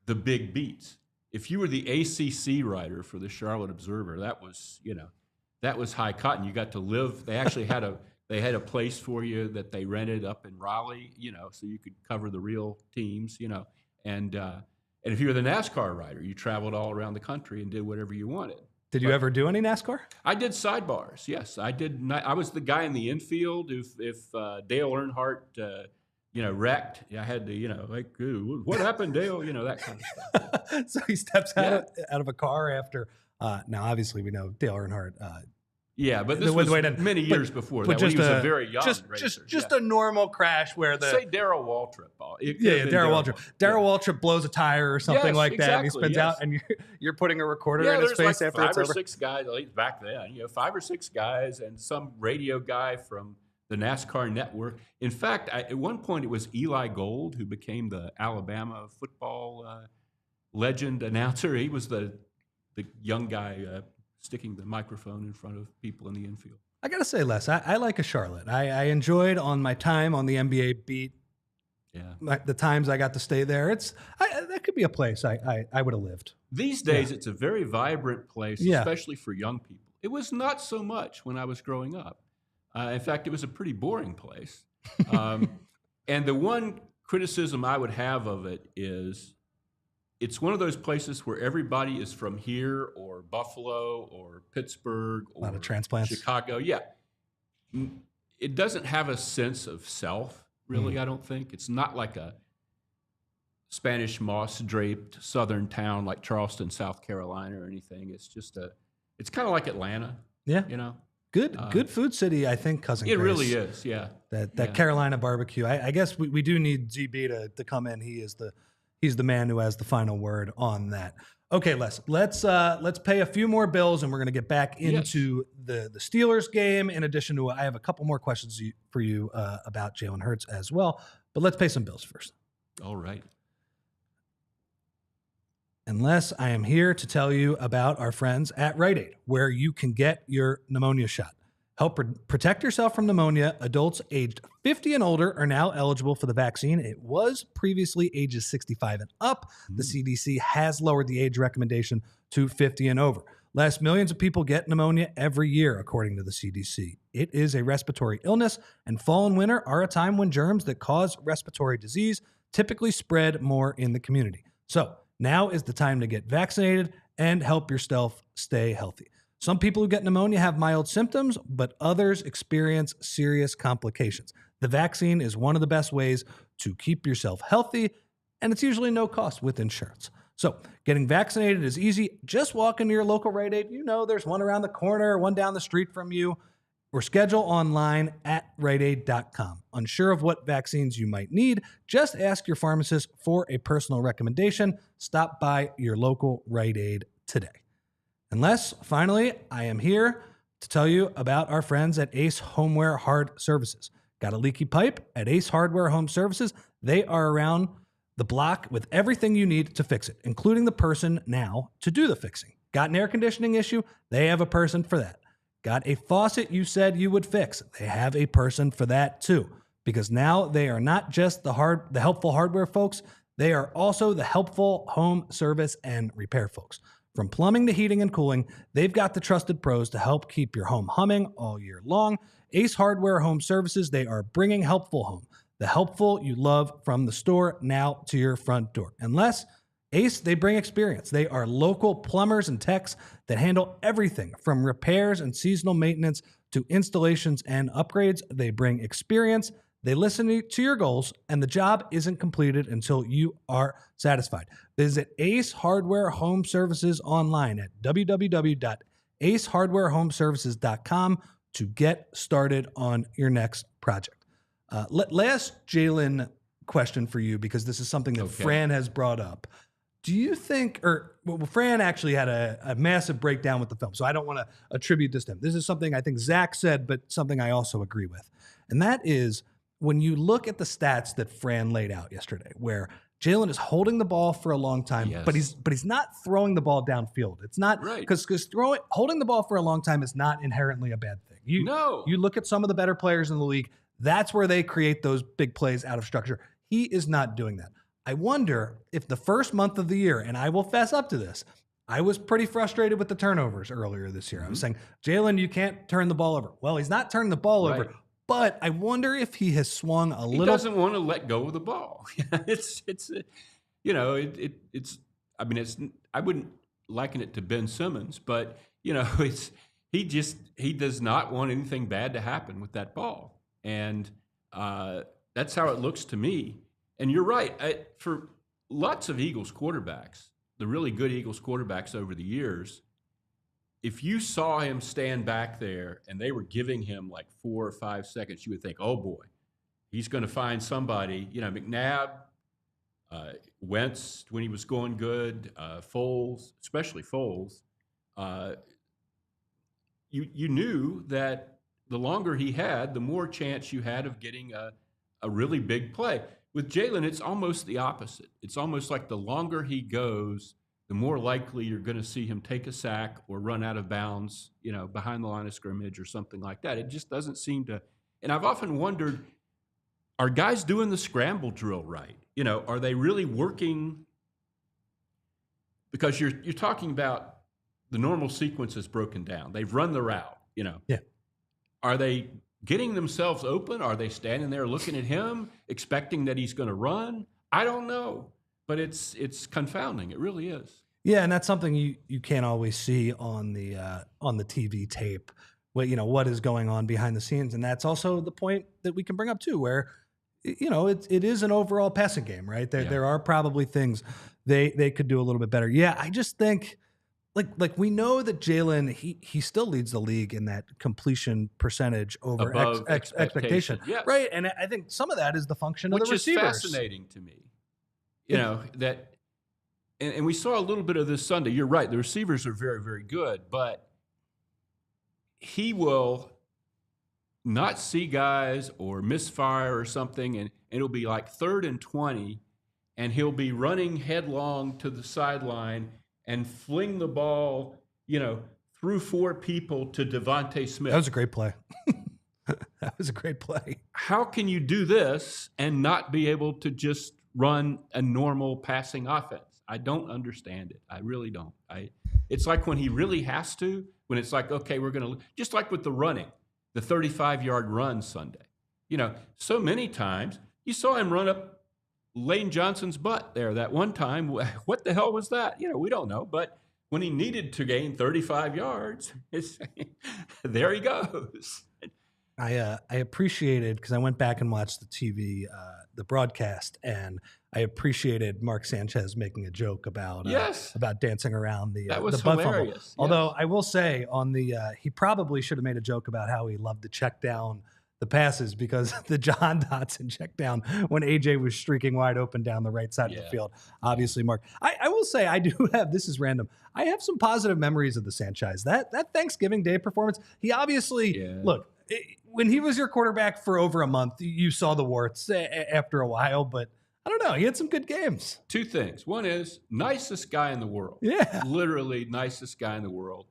S3: the big beats. If you were the ACC writer for the Charlotte Observer, that was high cotton. You got to live. They actually had a place for you that they rented up in Raleigh, so you could cover the real teams, and if you were the NASCAR writer, you traveled all around the country and did whatever you wanted.
S1: Did you ever do any NASCAR?
S3: I did sidebars. Yes, I did. I was the guy in the infield. If Dale Earnhardt, wrecked, I had to, what happened, Dale? That kind of stuff.
S1: So he steps out of a car after. Now, obviously, we know Dale Earnhardt.
S3: But this was many years before that. When he was a very young racer.
S1: Just a normal crash where
S3: say Darrell Waltrip.
S1: Darrell Waltrip. Darrell Waltrip blows a tire or something like that, and he spins out, and you're putting a recorder in his face after it's over. 5 or 6 guys, at least back then, 5 or 6 guys, and some radio guy from the NASCAR network. In fact, at one point, it was Eli Gold who became the Alabama football legend announcer. He was the young guy sticking the microphone in front of people in the infield. I got to say, Les, I like a Charlotte. I enjoyed on my time on the NBA beat. Yeah, the times I got to stay there. That could be a place I would have lived.
S3: These days, it's a very vibrant place, especially for young people. It was not so much when I was growing up. In fact, it was a pretty boring place. And the one criticism I would have of it is it's one of those places where everybody is from here or Buffalo or Pittsburgh or
S1: a lot of transplants.
S3: Chicago. Yeah. It doesn't have a sense of self, really, I don't think. It's not like a Spanish moss-draped southern town like Charleston, South Carolina or anything. It's just it's kind of like Atlanta.
S1: Yeah. Good food city, I think, Cousin Chris.
S3: It really is, yeah.
S1: That Carolina barbecue. I guess we do need ZB to come in. He's the man who has the final word on that. Okay, let's pay a few more bills, and we're going to get back into the Steelers game. In addition to, I have a couple more questions for you about Jalen Hurts as well. But let's pay some bills first.
S3: All right.
S1: Unless I am here to tell you about our friends at Rite Aid, where you can get your pneumonia shot. Help protect yourself from pneumonia. Adults aged 50 and older are now eligible for the vaccine. It was previously ages 65 and up. The CDC has lowered the age recommendation to 50 and over. Last, millions of people get pneumonia every year, according to the CDC. It is a respiratory illness, and fall and winter are a time when germs that cause respiratory disease typically spread more in the community. So now is the time to get vaccinated and help yourself stay healthy. Some people who get pneumonia have mild symptoms, but others experience serious complications. The vaccine is one of the best ways to keep yourself healthy, and it's usually no cost with insurance. So getting vaccinated is easy. Just walk into your local Rite Aid. There's one around the corner, one down the street from you, or schedule online at riteaid.com. Unsure of what vaccines you might need? Just ask your pharmacist for a personal recommendation. Stop by your local Rite Aid today. Unless, finally, I am here to tell you about our friends at Ace Homeware Hard Services. Got a leaky pipe? At Ace Hardware Home Services, they are around the block with everything you need to fix it, including the person now to do the fixing. Got an air conditioning issue? They have a person for that. Got a faucet you said you would fix? They have a person for that too. Because now they are not just the helpful hardware folks, they are also the helpful home service and repair folks. From plumbing to heating and cooling, they've got the trusted pros to help keep your home humming all year long. Ace Hardware Home Services, they are bringing helpful home. The helpful you love from the store now to your front door. Unless Ace, they bring experience. They are local plumbers and techs that handle everything from repairs and seasonal maintenance to installations and upgrades. They bring experience. They listen to your goals, and the job isn't completed until you are satisfied. Visit Ace Hardware Home Services online at www.acehardwarehomeservices.com to get started on your next project. Last Jalen question for you, because this is something that Fran has brought up. Do you think, Fran actually had a massive breakdown with the film, so I don't want to attribute this to him. This is something I think Zach said, but something I also agree with. And that is, when you look at the stats that Fran laid out yesterday, where Jalen is holding the ball for a long time, but he's not throwing the ball downfield. It's not because holding the ball for a long time is not inherently a bad thing. You look at some of the better players in the league, that's where they create those big plays out of structure. He is not doing that. I wonder if the first month of the year, and I will fess up to this, I was pretty frustrated with the turnovers earlier this year. I was saying, Jalen, you can't turn the ball over. Well, he's not turning the ball over. But I wonder if he has swung a little. He
S3: doesn't want to let go of the ball. it's I wouldn't liken it to Ben Simmons, but he does not want anything bad to happen with that ball, and that's how it looks to me. And you're right. For lots of Eagles quarterbacks, the really good Eagles quarterbacks over the years, if you saw him stand back there and they were giving him like 4 or 5 seconds, you would think, oh boy, he's going to find somebody. McNabb, Wentz when he was going good, Foles, especially Foles. You knew that the longer he had, the more chance you had of getting a really big play. With Jalen, it's almost the opposite. It's almost like the longer he goes, the more likely you're going to see him take a sack or run out of bounds, behind the line of scrimmage or something like that. It just doesn't seem to. And I've often wondered, are guys doing the scramble drill right? Are they really working? Because you're talking about the normal sequence is broken down. They've run the route,
S1: Yeah.
S3: Are they getting themselves open? Are they standing there looking at him, expecting that he's going to run? I don't know. But it's confounding. It really is.
S1: Yeah, and that's something you can't always see on the TV tape. What is going on behind the scenes, and that's also the point that we can bring up too, where it is an overall passing game, right? There are probably things they could do a little bit better. Yeah, I just think like we know that Jalen he still leads the league in that completion percentage over expectation,
S3: yes.
S1: Right? And I think some of that is the function of the receivers.
S3: Which is fascinating to me. That, and we saw a little bit of this Sunday. You're right. The receivers are very, very good, but he will not see guys or misfire or something, and it'll be like 3rd and 20, and he'll be running headlong to the sideline and fling the ball, through 4 people to Devontae Smith.
S1: That was a great play. That was a great play.
S3: How can you do this and not be able to just run a normal passing offense? I don't understand it. I really don't. It's like when he really has to, when it's like, okay, we're going to, just like with the running, the 35-yard run Sunday. So many times you saw him run up Lane Johnson's butt there that one time. What the hell was that? We don't know. But when he needed to gain 35 yards, there he goes.
S1: I appreciated, because I went back and watched the TV, the broadcast, and I appreciated Mark Sanchez making a joke about dancing around the butt fumble. Yes. Although I will say he probably should have made a joke about how he loved to check down the passes, because the John Dotson check down when AJ was streaking wide open down the right side of the field. Obviously, Mark. I will say I do have, this is random, I have some positive memories of the Sanchez. That Thanksgiving Day performance, he obviously, look, when he was your quarterback for over a month, you saw the warts after a while, but I don't know. He had some good games.
S3: Two things. One is nicest guy in the world.
S1: Yeah.
S3: Literally nicest guy in the world.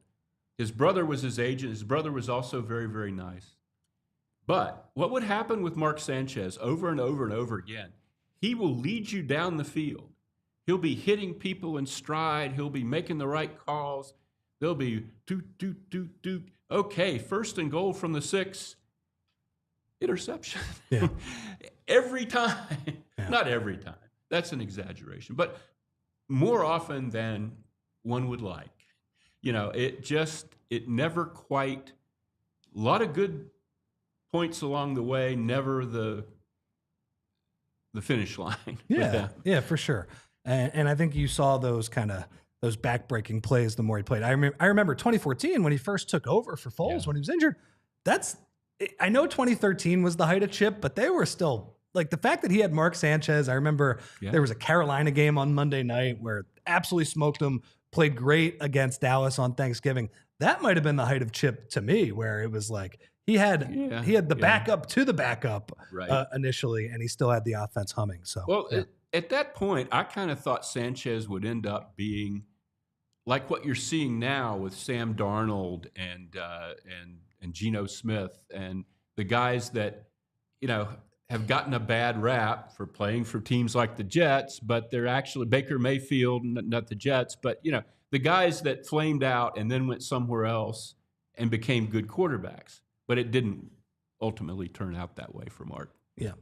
S3: His brother was his agent. His brother was also very, very nice. But what would happen with Mark Sanchez over and over and over again? He will lead you down the field. He'll be hitting people in stride. He'll be making the right calls. They'll be doot. Okay, first and goal from the 6. Interception.
S1: Yeah.
S3: Every time.
S1: Yeah.
S3: Not every time. That's an exaggeration. But more often than one would like. It never quite, a lot of good points along the way, never the finish line.
S1: Yeah, for sure. And I think you saw those back-breaking plays the more he played. I remember 2014 when he first took over for Foles when he was injured. I know 2013 was the height of Chip, but they were still, like, the fact that he had Mark Sanchez. I remember there was a Carolina game on Monday night where absolutely smoked him, played great against Dallas on Thanksgiving. That might have been the height of Chip to me, where it was like he had the backup to the backup initially, and he still had the offense humming. So,
S3: at that point, I kind of thought Sanchez would end up being like what you're seeing now with Sam Darnold and Geno Smith and the guys that have gotten a bad rap for playing for teams like the Jets, but they're actually Baker Mayfield, not the Jets, but the guys that flamed out and then went somewhere else and became good quarterbacks. But it didn't ultimately turn out that way for Mark.
S1: Yeah.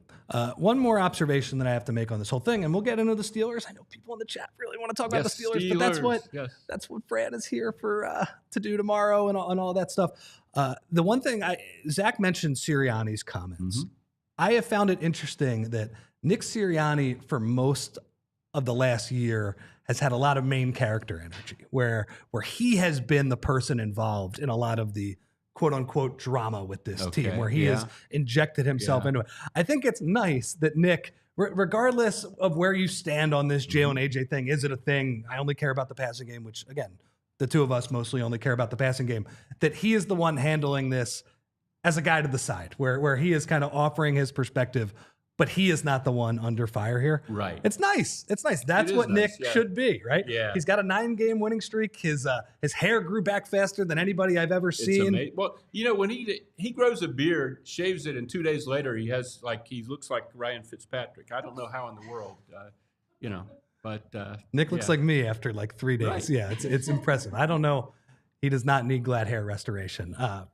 S1: One more observation that I have to make on this whole thing, and we'll get into the Steelers. I know people in the chat really want to talk about the Steelers, but that's what Fran is here for to do tomorrow and all that stuff. The one thing Zach mentioned Sirianni's comments. Mm-hmm. I have found it interesting that Nick Sirianni, for most of the last year, has had a lot of main character energy, where he has been the person involved in a lot of the quote unquote drama with this team, where he has injected himself into it. I think it's nice that Nick, regardless of where you stand on this Jalen AJ thing, is it a thing? I only care about the passing game, which again, the two of us mostly only care about the passing game, that he is the one handling this as a guy to the side, where he is kind of offering his perspective, but he is not the one under fire here.
S3: Right.
S1: It's nice. It's nice. That's what Nick should be, right?
S3: Yeah.
S1: He's got a 9-game winning streak. His hair grew back faster than anybody I've ever seen.
S3: Amazing. Well, when he grows a beard, shaves it, and 2 days later he looks like Ryan Fitzpatrick. I don't know how in the world, but
S1: Nick looks like me after like 3 days.
S3: Right.
S1: Yeah, it's impressive. I don't know. He does not need glad hair restoration. I'm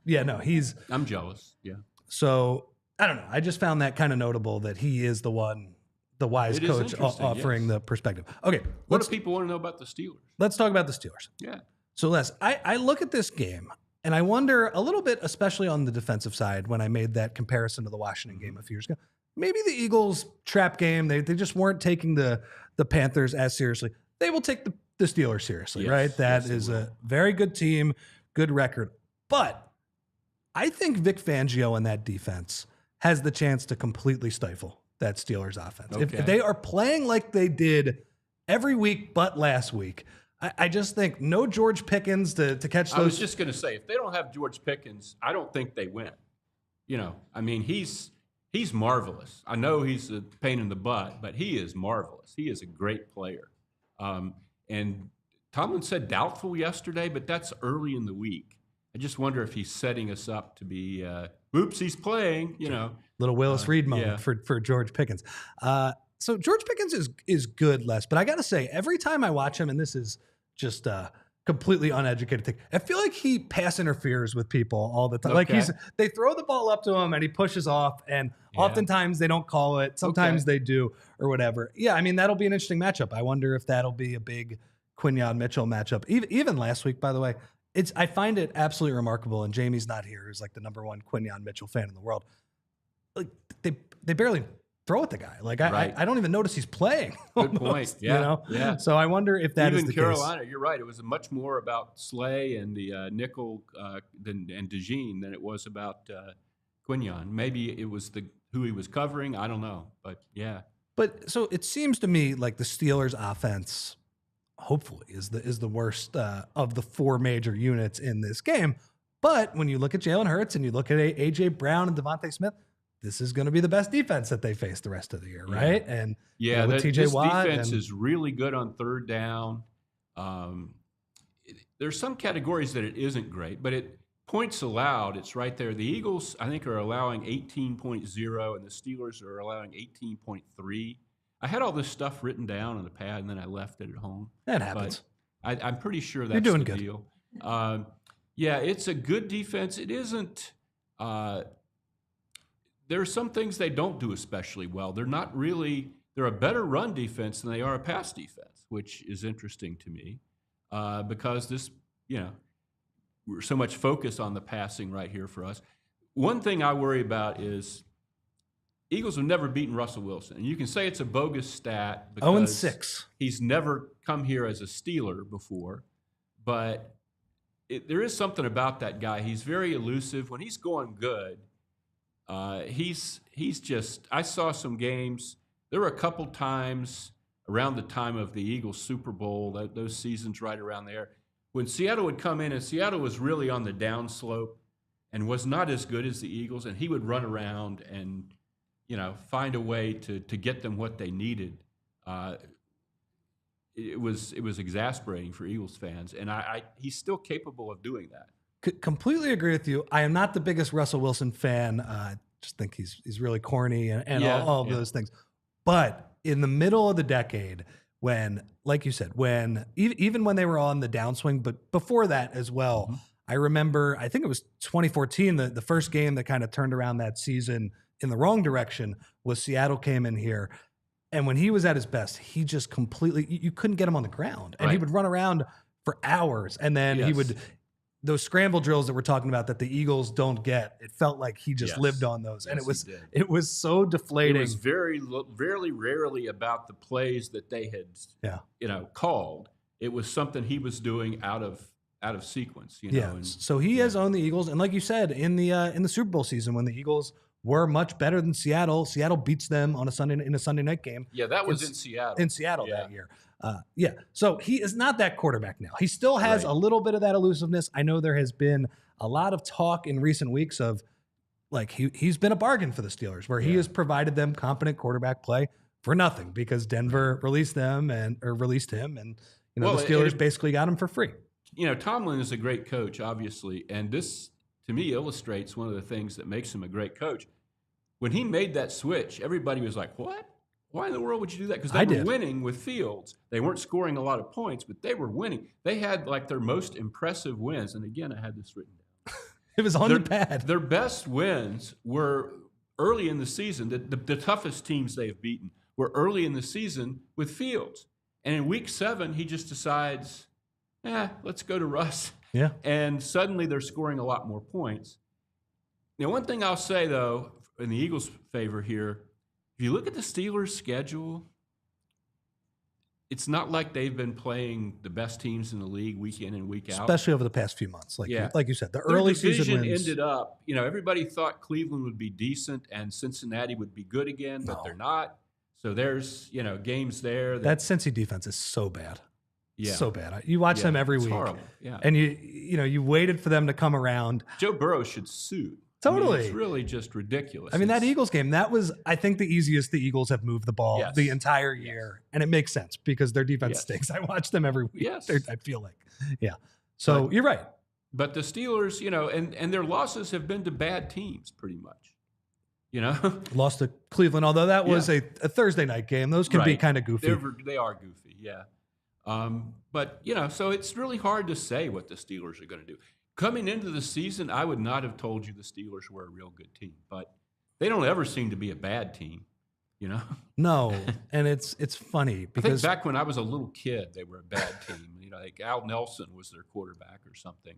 S3: jealous. Yeah.
S1: So I don't know. I just found that kind of notable that he is the wise coach offering the perspective. Okay.
S3: What do people want to know about the Steelers?
S1: Let's talk about the Steelers.
S3: Yeah.
S1: So Les, I look at this game and I wonder a little bit, especially on the defensive side, when I made that comparison to the Washington game a few years ago, maybe the Eagles trap game, they just weren't taking the Panthers as seriously. They will take the Steelers seriously, right? That is a very good team, good record. But I think Vic Fangio and that defense has the chance to completely stifle that Steelers offense.
S3: Okay.
S1: If they are playing like they did every week but last week, I just think no George Pickens to catch those.
S3: I was just going to say, if they don't have George Pickens, I don't think they win. He's marvelous. I know he's a pain in the butt, but he is marvelous. He is a great player. And Tomlin said doubtful yesterday, but that's early in the week. I just wonder if he's setting us up to be, oops, he's playing,
S1: Little Willis Reed moment for George Pickens. So George Pickens is good, Les, but I got to say, every time I watch him, and this is just a completely uneducated thing, I feel like he pass interferes with people all the time.
S3: Okay.
S1: Like they throw the ball up to him and he pushes off, and oftentimes they don't call it. Sometimes they do or whatever. Yeah, I mean, that'll be an interesting matchup. I wonder if that'll be a big Quinyon Mitchell matchup. Even last week, by the way, I find it absolutely remarkable, and Jamie's not here, who's like the #1 Quinyon Mitchell fan in the world. Like they barely throw at the guy. Like I don't even notice he's playing.
S3: Good point. Yeah.
S1: Yeah. So I wonder if that is the
S3: Carolina,
S1: case.
S3: You're right. It was much more about Slay and the nickel and DeJean than it was about Quinyon. Maybe it was who he was covering. I don't know, but yeah.
S1: But so it seems to me like the Steelers' offense, hopefully, is the worst of the 4 major units in this game. But when you look at Jalen Hurts and you look at A.J. Brown and Devontae Smith, this is going to be the best defense that they face the rest of the year, right? And with TJ
S3: this
S1: Watt,
S3: defense is really good on third down. There's some categories that it isn't great, but points allowed, it's right there. The Eagles, I think, are allowing 18.0, and the Steelers are allowing 18.3. I had all this stuff written down on the pad, and then I left it at home.
S1: That happens.
S3: But I'm pretty sure that's
S1: You're doing
S3: the
S1: good.
S3: deal. It's a good defense. It isn't. There are some things they don't do especially well. They're not really. They're a better run defense than they are a pass defense, which is interesting to me because this, we're so much focus on the passing right here for us. One thing I worry about is Eagles have never beaten Russell Wilson. And you can say it's a bogus stat because
S1: 0-6.
S3: He's never come here as a Steeler before. But there is something about that guy. He's very elusive. When he's going good, he's just – I saw some games. There were a couple times around the time of the Eagles Super Bowl, those seasons right around there, when Seattle would come in, and Seattle was really on the downslope and was not as good as the Eagles, and he would run around and – find a way to get them what they needed. It was exasperating for Eagles fans, and he's still capable of doing that.
S1: Completely agree with you. I am not the biggest Russell Wilson fan. I just think he's really corny and all of those things. But in the middle of the decade, when, like you said, even when they were on the downswing, but before that as well, I remember, I think it was 2014, the first game that kind of turned around that season in the wrong direction was Seattle came in here. And when he was at his best, he just completely, you couldn't get him on the ground. And he would run around for hours. And then he would, those scramble drills that we're talking about that the Eagles don't get, it felt like he just lived on those. And it was so deflating.
S3: It was very rarely about the plays that they had, called. It was something he was doing out of sequence,
S1: So he has owned the Eagles. And like you said, in the Super Bowl season, when the Eagles were much better than Seattle. Seattle beats them on a Sunday night game.
S3: Yeah, that was in Seattle.
S1: In Seattle that year. So he is not that quarterback now. He still has a little bit of that elusiveness. I know there has been a lot of talk in recent weeks of like he's been a bargain for the Steelers, where he has provided them competent quarterback play for nothing because Denver released him, and the Steelers basically got him for free.
S3: Tomlin is a great coach, obviously, and this to me illustrates one of the things that makes him a great coach. When he made that switch, everybody was like, what? Why in the world would you do that? Because they were winning with Fields. They weren't scoring a lot of points, but they were winning. They had like their most impressive wins. And again, I had this written down.
S1: It was on the pad.
S3: Their best wins were early in the season. The toughest teams they've beaten were early in the season with Fields. And in week 7, he just decides, let's go to Russ.
S1: Yeah.
S3: And suddenly they're scoring a lot more points. One thing I'll say, though, in the Eagles' favor here, if you look at the Steelers' schedule, it's not like they've been playing the best teams in the league week in and week out.
S1: Especially over the past few months. Like you said, the early season wins.
S3: Ended up, everybody thought Cleveland would be decent and Cincinnati would be good again, but they're not. So there's, games there.
S1: That Cincy defense is so bad.
S3: Yeah.
S1: So bad. You watch them every week.
S3: Horrible. Yeah.
S1: And you waited for them to come around.
S3: Joe Burrow should sue.
S1: Totally.
S3: It's really just ridiculous.
S1: That Eagles game, that was, I think, the easiest the Eagles have moved the ball the entire year. And it makes sense because their defense stinks. I watch them every week.
S3: Yes.
S1: I feel like. Yeah. So you're right.
S3: But the Steelers, and their losses have been to bad teams pretty much.
S1: Lost to Cleveland, although that was a Thursday night game. Those can be kind of goofy.
S3: They are goofy, yeah. But, so it's really hard to say what the Steelers are going to do. Coming into the season, I would not have told you the Steelers were a real good team, but they don't ever seem to be a bad team,
S1: No, and it's funny because
S3: I think back when I was a little kid, they were a bad team. Like Al Nelson was their quarterback or something,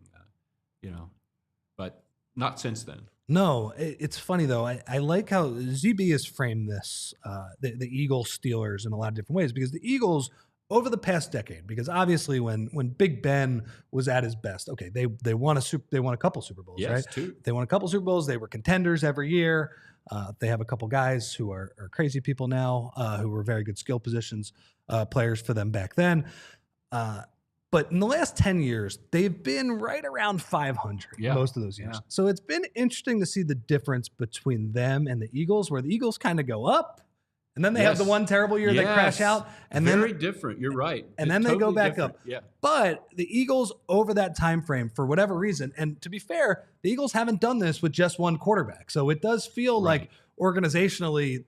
S3: but not since then.
S1: No, it's funny though. I like how ZB has framed this, the Eagles Steelers in a lot of different ways, because the Eagles over the past decade, because obviously when Big Ben was at his best, okay, they won a couple Super Bowls, right?
S3: Two.
S1: They won a couple Super Bowls. They were contenders every year. They have a couple guys who are crazy people now, who were very good skill positions players for them back then. But But in the last 10 years, they've been right around 500 most of those years.
S3: Yeah.
S1: So it's been interesting to see the difference between them and the Eagles, where the Eagles kind of go up, and then they have the one terrible year they crash out. And
S3: very different. You're right.
S1: And then they go back up.
S3: Yeah.
S1: But the Eagles, over that time frame, for whatever reason, and to be fair, the Eagles haven't done this with just one quarterback. So it does feel like organizationally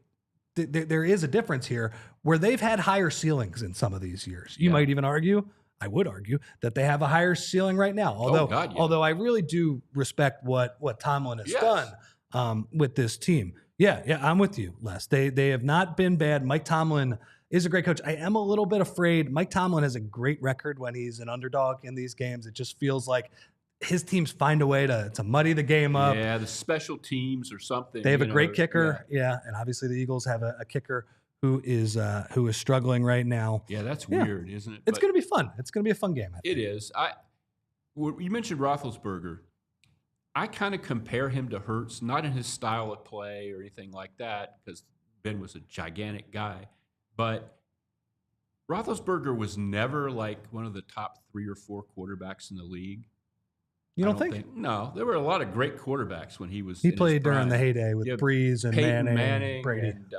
S1: there is a difference here where they've had higher ceilings in some of these years. You might even argue, I would argue, that they have a higher ceiling right now. Although I really do respect what Tomlin has done with this team. Yeah, I'm with you, Les. They have not been bad. Mike Tomlin is a great coach. I am a little bit afraid. Mike Tomlin has a great record when he's an underdog in these games. It just feels like his teams find a way to muddy the game up.
S3: Yeah, the special teams or something.
S1: They have a great kicker. Yeah, and obviously the Eagles have a kicker who is struggling right now.
S3: Yeah, that's weird, isn't it?
S1: It's going to be fun. It's going to be a fun game, I think.
S3: It is. You mentioned Roethlisberger. I kind of compare him to Hurts, not in his style of play or anything like that, because Ben was a gigantic guy. But Roethlisberger was never like one of the top 3 or 4 quarterbacks in the league.
S1: You don't think?
S3: No, there were a lot of great quarterbacks when he was.
S1: He played during the heyday with Breeze and Manning, Brady,
S3: and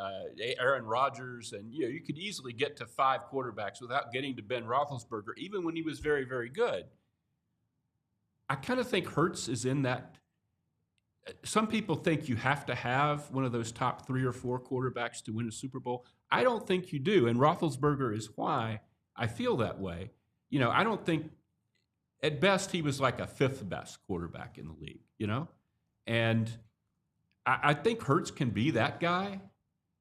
S3: Aaron Rodgers, and you could easily get to 5 quarterbacks without getting to Ben Roethlisberger, even when he was very, very good. I kind of think Hurts is in that. Some people think you have to have one of those top 3 or 4 quarterbacks to win a Super Bowl. I don't think you do, and Roethlisberger is why I feel that way. I don't think, at best, he was like a 5th best quarterback in the league, And I think Hurts can be that guy.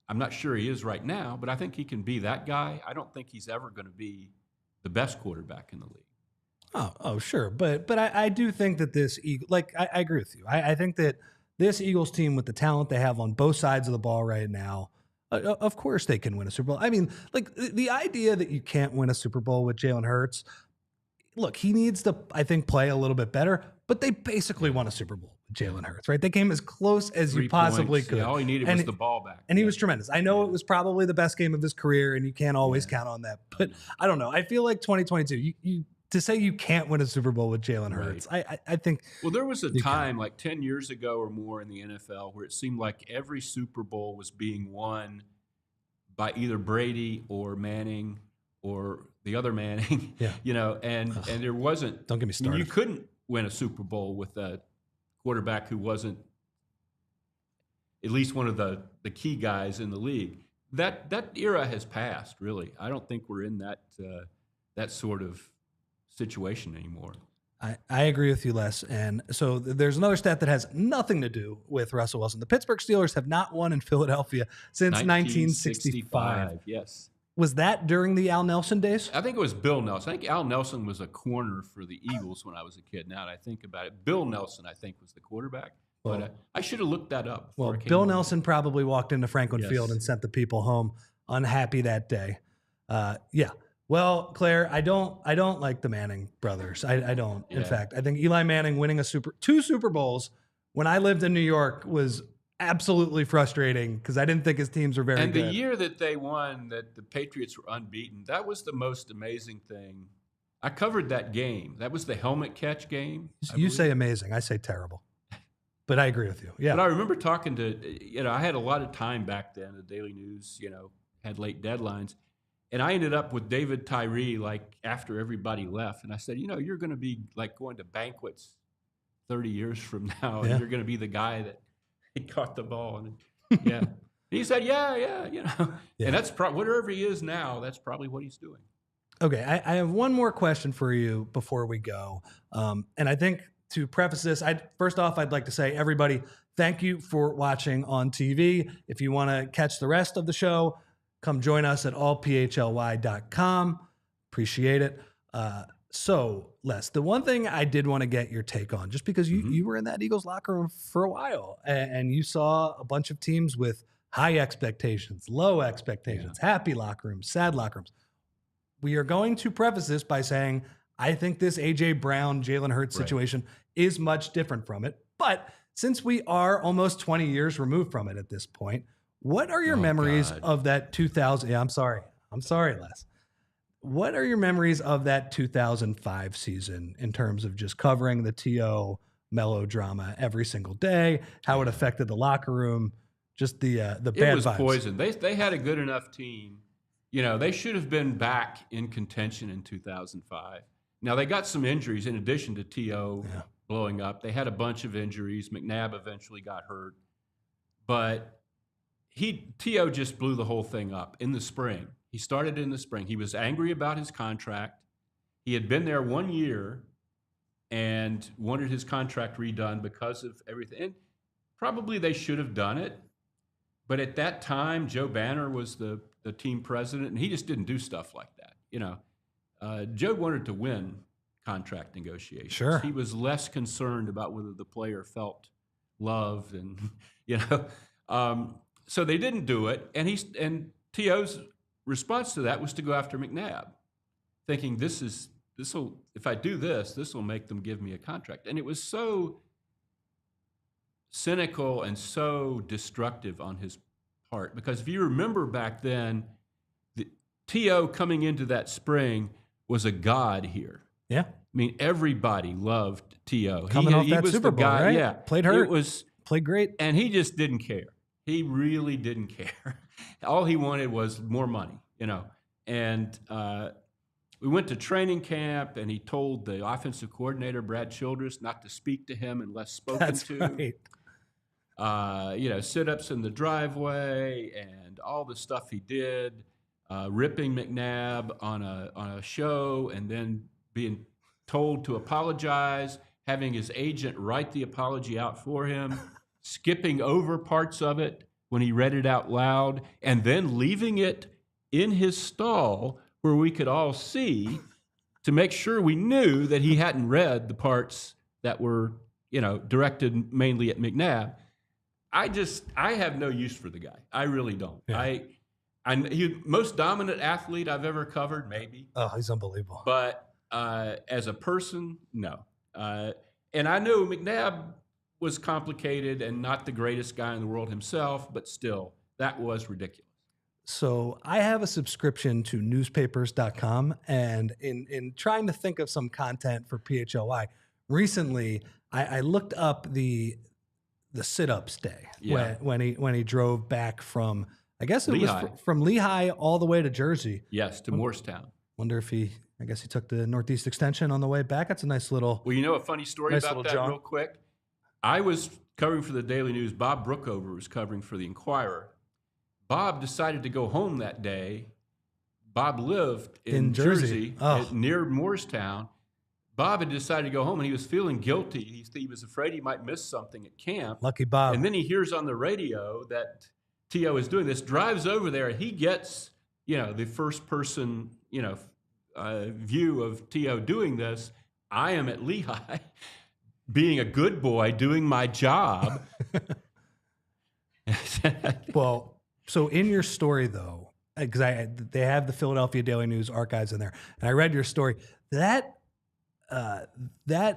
S3: I'm not sure he is right now, but I think he can be that guy. I don't think he's ever going to be the best quarterback in the league.
S1: Oh, sure. But I do think that this I agree with you. I think that this Eagles team, with the talent they have on both sides of the ball right now, of course they can win a Super Bowl. I mean, like the idea that you can't win a Super Bowl with Jalen Hurts, look, he needs to, I think, play a little bit better, but they basically won a Super Bowl with Jalen Hurts, right? They came as close as
S3: 3
S1: you possibly
S3: points.
S1: could.
S3: Yeah, all he needed was the ball back.
S1: And he was tremendous. I know it was probably the best game of his career, and you can't always count on that. But I don't know. I feel like 2022, you to say you can't win a Super Bowl with Jalen Hurts, I think.
S3: Well, there was a time like 10 years ago or more in the NFL where it seemed like every Super Bowl was being won by either Brady or Manning or the other Manning, and there wasn't.
S1: Don't get me started.
S3: You couldn't win a Super Bowl with a quarterback who wasn't at least one of the key guys in the league. That era has passed, really. I don't think we're in that sort of situation anymore.
S1: I agree with you, Les. And so there's another stat that has nothing to do with Russell Wilson. The Pittsburgh Steelers have not won in Philadelphia since 1965.
S3: Yes.
S1: Was that during the Al Nelson days?
S3: I think it was Bill Nelson. I think Al Nelson was a corner for the Eagles when I was a kid. Now that I think about it, Bill Nelson, I think, was the quarterback. But I should have looked that up.
S1: Well, Bill Nelson probably walked into Franklin Field and sent the people home unhappy that day. Yeah. Well, Claire, I don't like the Manning brothers. I don't. Yeah. In fact, I think Eli Manning winning 2 Super Bowls when I lived in New York was absolutely frustrating because I didn't think his teams were very good.
S3: And the year that they won, that the Patriots were unbeaten, that was the most amazing thing. I covered that game. That was the helmet catch game.
S1: You say amazing. I say terrible. But I agree with you. Yeah.
S3: But I remember talking to, I had a lot of time back then. The Daily News, had late deadlines. And I ended up with David Tyree, like, after everybody left. And I said, you're going to be, like, going to banquets 30 years from now, and you're going to be the guy that he caught the ball. And And he said, yeah. And that's whatever he is now, that's probably what he's doing.
S1: Okay, I have one more question for you before we go. And I think to preface this, first off, I'd like to say, everybody, thank you for watching on TV. If you want to catch the rest of the show, come join us at allphly.com. Appreciate it. So, Les, the one thing I did want to get your take on, just because you were in that Eagles locker room for a while, and you saw a bunch of teams with high expectations, low expectations, happy locker rooms, sad locker rooms. We are going to preface this by saying, I think this A.J. Brown, Jalen Hurts situation is much different from it. But since we are almost 20 years removed from it at this point, what are your memories of that 2000? Yeah, I'm sorry, Les. What are your memories of that 2005 season in terms of just covering the TO melodrama every single day, how it affected the locker room, just the
S3: It
S1: bad
S3: was
S1: vibes?
S3: poison. They had a good enough team. You know, they should have been back in contention in 2005. Now, they got some injuries in addition to T.O. blowing up. They had a bunch of injuries. McNabb eventually got hurt. But T.O. just blew the whole thing up in the spring. He started in the spring. He was angry about his contract. He had been there 1 year and wanted his contract redone because of everything. And probably they should have done it. But at that time, Joe Banner was the team president, and he just didn't do stuff like that. You know, Joe wanted to win contract negotiations.
S1: Sure.
S3: He was less concerned about whether the player felt loved, and you know, so they didn't do it. And T.O.'s response to that was to go after McNabb, thinking this will if I do this will make them give me a contract. And it was so cynical and so destructive on his part, because if you remember back then, the T.O. coming into that spring was a god here.
S1: Yeah.
S3: I mean, everybody loved T.O.
S1: Coming off that
S3: was
S1: Super
S3: the
S1: Bowl,
S3: guy,
S1: right?
S3: Yeah.
S1: Played hurt. Played great.
S3: And he just didn't care. He really didn't care. All he wanted was more money, you know. And we went to training camp, and he told the offensive coordinator, Brad Childress, not to speak to him unless spoken
S1: That's
S3: to.
S1: Right.
S3: You know, sit-ups in the driveway and all the stuff he did, ripping McNabb on a show and then being told to apologize, having his agent write the apology out for him, skipping over parts of it when he read it out loud, and then leaving it in his stall where we could all see to make sure we knew that he hadn't read the parts that were, you know, directed mainly at McNabb. I have no use for the guy. I really don't.
S1: Yeah.
S3: He most dominant athlete I've ever covered, maybe.
S1: Oh, he's unbelievable.
S3: But as a person, no. And I knew McNabb was complicated and not the greatest guy in the world himself, but still, that was ridiculous.
S1: So I have a subscription to newspapers.com, and in trying to think of some content for PHLY, recently I looked up the sit-ups day when he drove back from, I guess it
S3: Lehigh.
S1: was from Lehigh all the way to Jersey.
S3: Yes, to Morristown.
S1: Wonder if he took the Northeast Extension on the way back. That's a nice little.
S3: Well, you know a funny story
S1: nice
S3: about that
S1: jaunt.
S3: real quick? I was covering for the Daily News. Bob Brookover was covering for the Inquirer. Bob decided to go home that day. Bob lived in Jersey near Morristown. Bob had decided to go home, and he was feeling guilty. He was afraid he might miss something at camp.
S1: Lucky Bob.
S3: And then he hears on the radio that T.O. is doing this, drives over there, and he gets, you know, the first person, you know, view of T.O. doing this. I am at Lehigh, being a good boy, doing my job.
S1: Well, so in your story, though, because they have the Philadelphia Daily News archives in there, and I read your story. That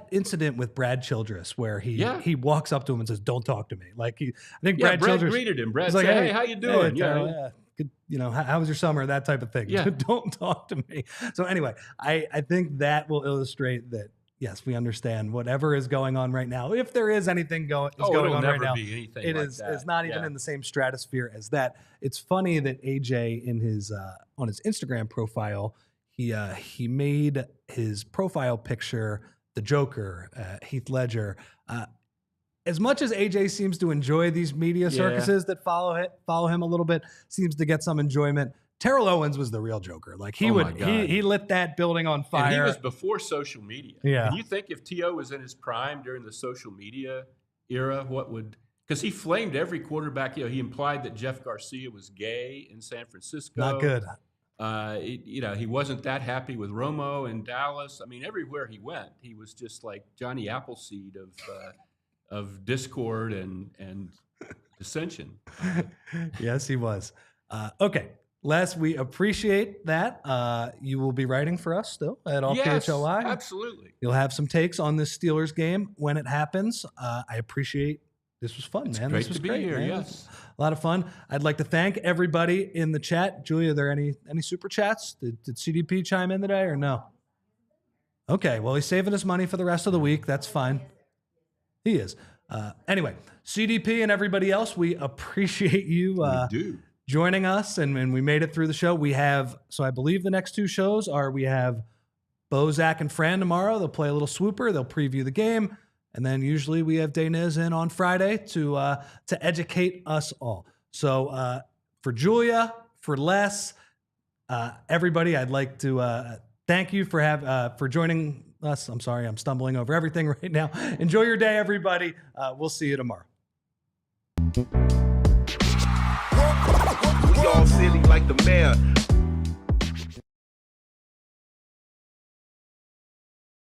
S1: incident with Brad Childress, where he walks up to him and says, "Don't talk to me." Like I think Brad Childress
S3: greeted him. Brad
S1: said,
S3: like, "Hey, how you doing?
S1: Good, you know, how was your summer?" That type of thing.
S3: Yeah.
S1: Don't talk to me. So anyway, I think that will illustrate that. Yes, we understand whatever is going on right now. If there is anything going on right now, it is not even in the same stratosphere as that. It's funny that AJ in his on his Instagram profile, he made his profile picture the Joker, Heath Ledger. As much as AJ seems to enjoy these media circuses that follow him a little bit, seems to get some enjoyment. Terrell Owens was the real Joker. Like he lit that building on fire.
S3: And he was before social media.
S1: Yeah.
S3: And you think if T.O. was in his prime during the social media era, because he flamed every quarterback. You know, he implied that Jeff Garcia was gay in San Francisco.
S1: Not good.
S3: He wasn't that happy with Romo in Dallas. I mean, everywhere he went, he was just like Johnny Appleseed of discord and dissension.
S1: Yes, he was. Okay. Les, we appreciate that. You will be writing for us still at all PHLY.
S3: Absolutely.
S1: You'll have some takes on this Steelers game when it happens. I appreciate This was fun, man.
S3: Great
S1: This was
S3: to be
S1: great,
S3: here.
S1: man.
S3: Yes.
S1: A lot of fun. I'd like to thank everybody in the chat. Julia, are there any super chats? Did CDP chime in today or no? Okay, well, he's saving his money for the rest of the week. That's fine. He is. Anyway, CDP and everybody else, we appreciate you joining us, and we made it through the show. We have, so I believe the next two shows we have Bo, Zach, and Fran tomorrow. They'll play a little swooper. They'll preview the game. And then usually we have Daynez in on Friday to educate us all. So for Julia, for Les, everybody, I'd like to thank you for joining us. I'm sorry, I'm stumbling over everything right now. Enjoy your day, everybody. We'll see you tomorrow.
S4: We all silly like the mayor.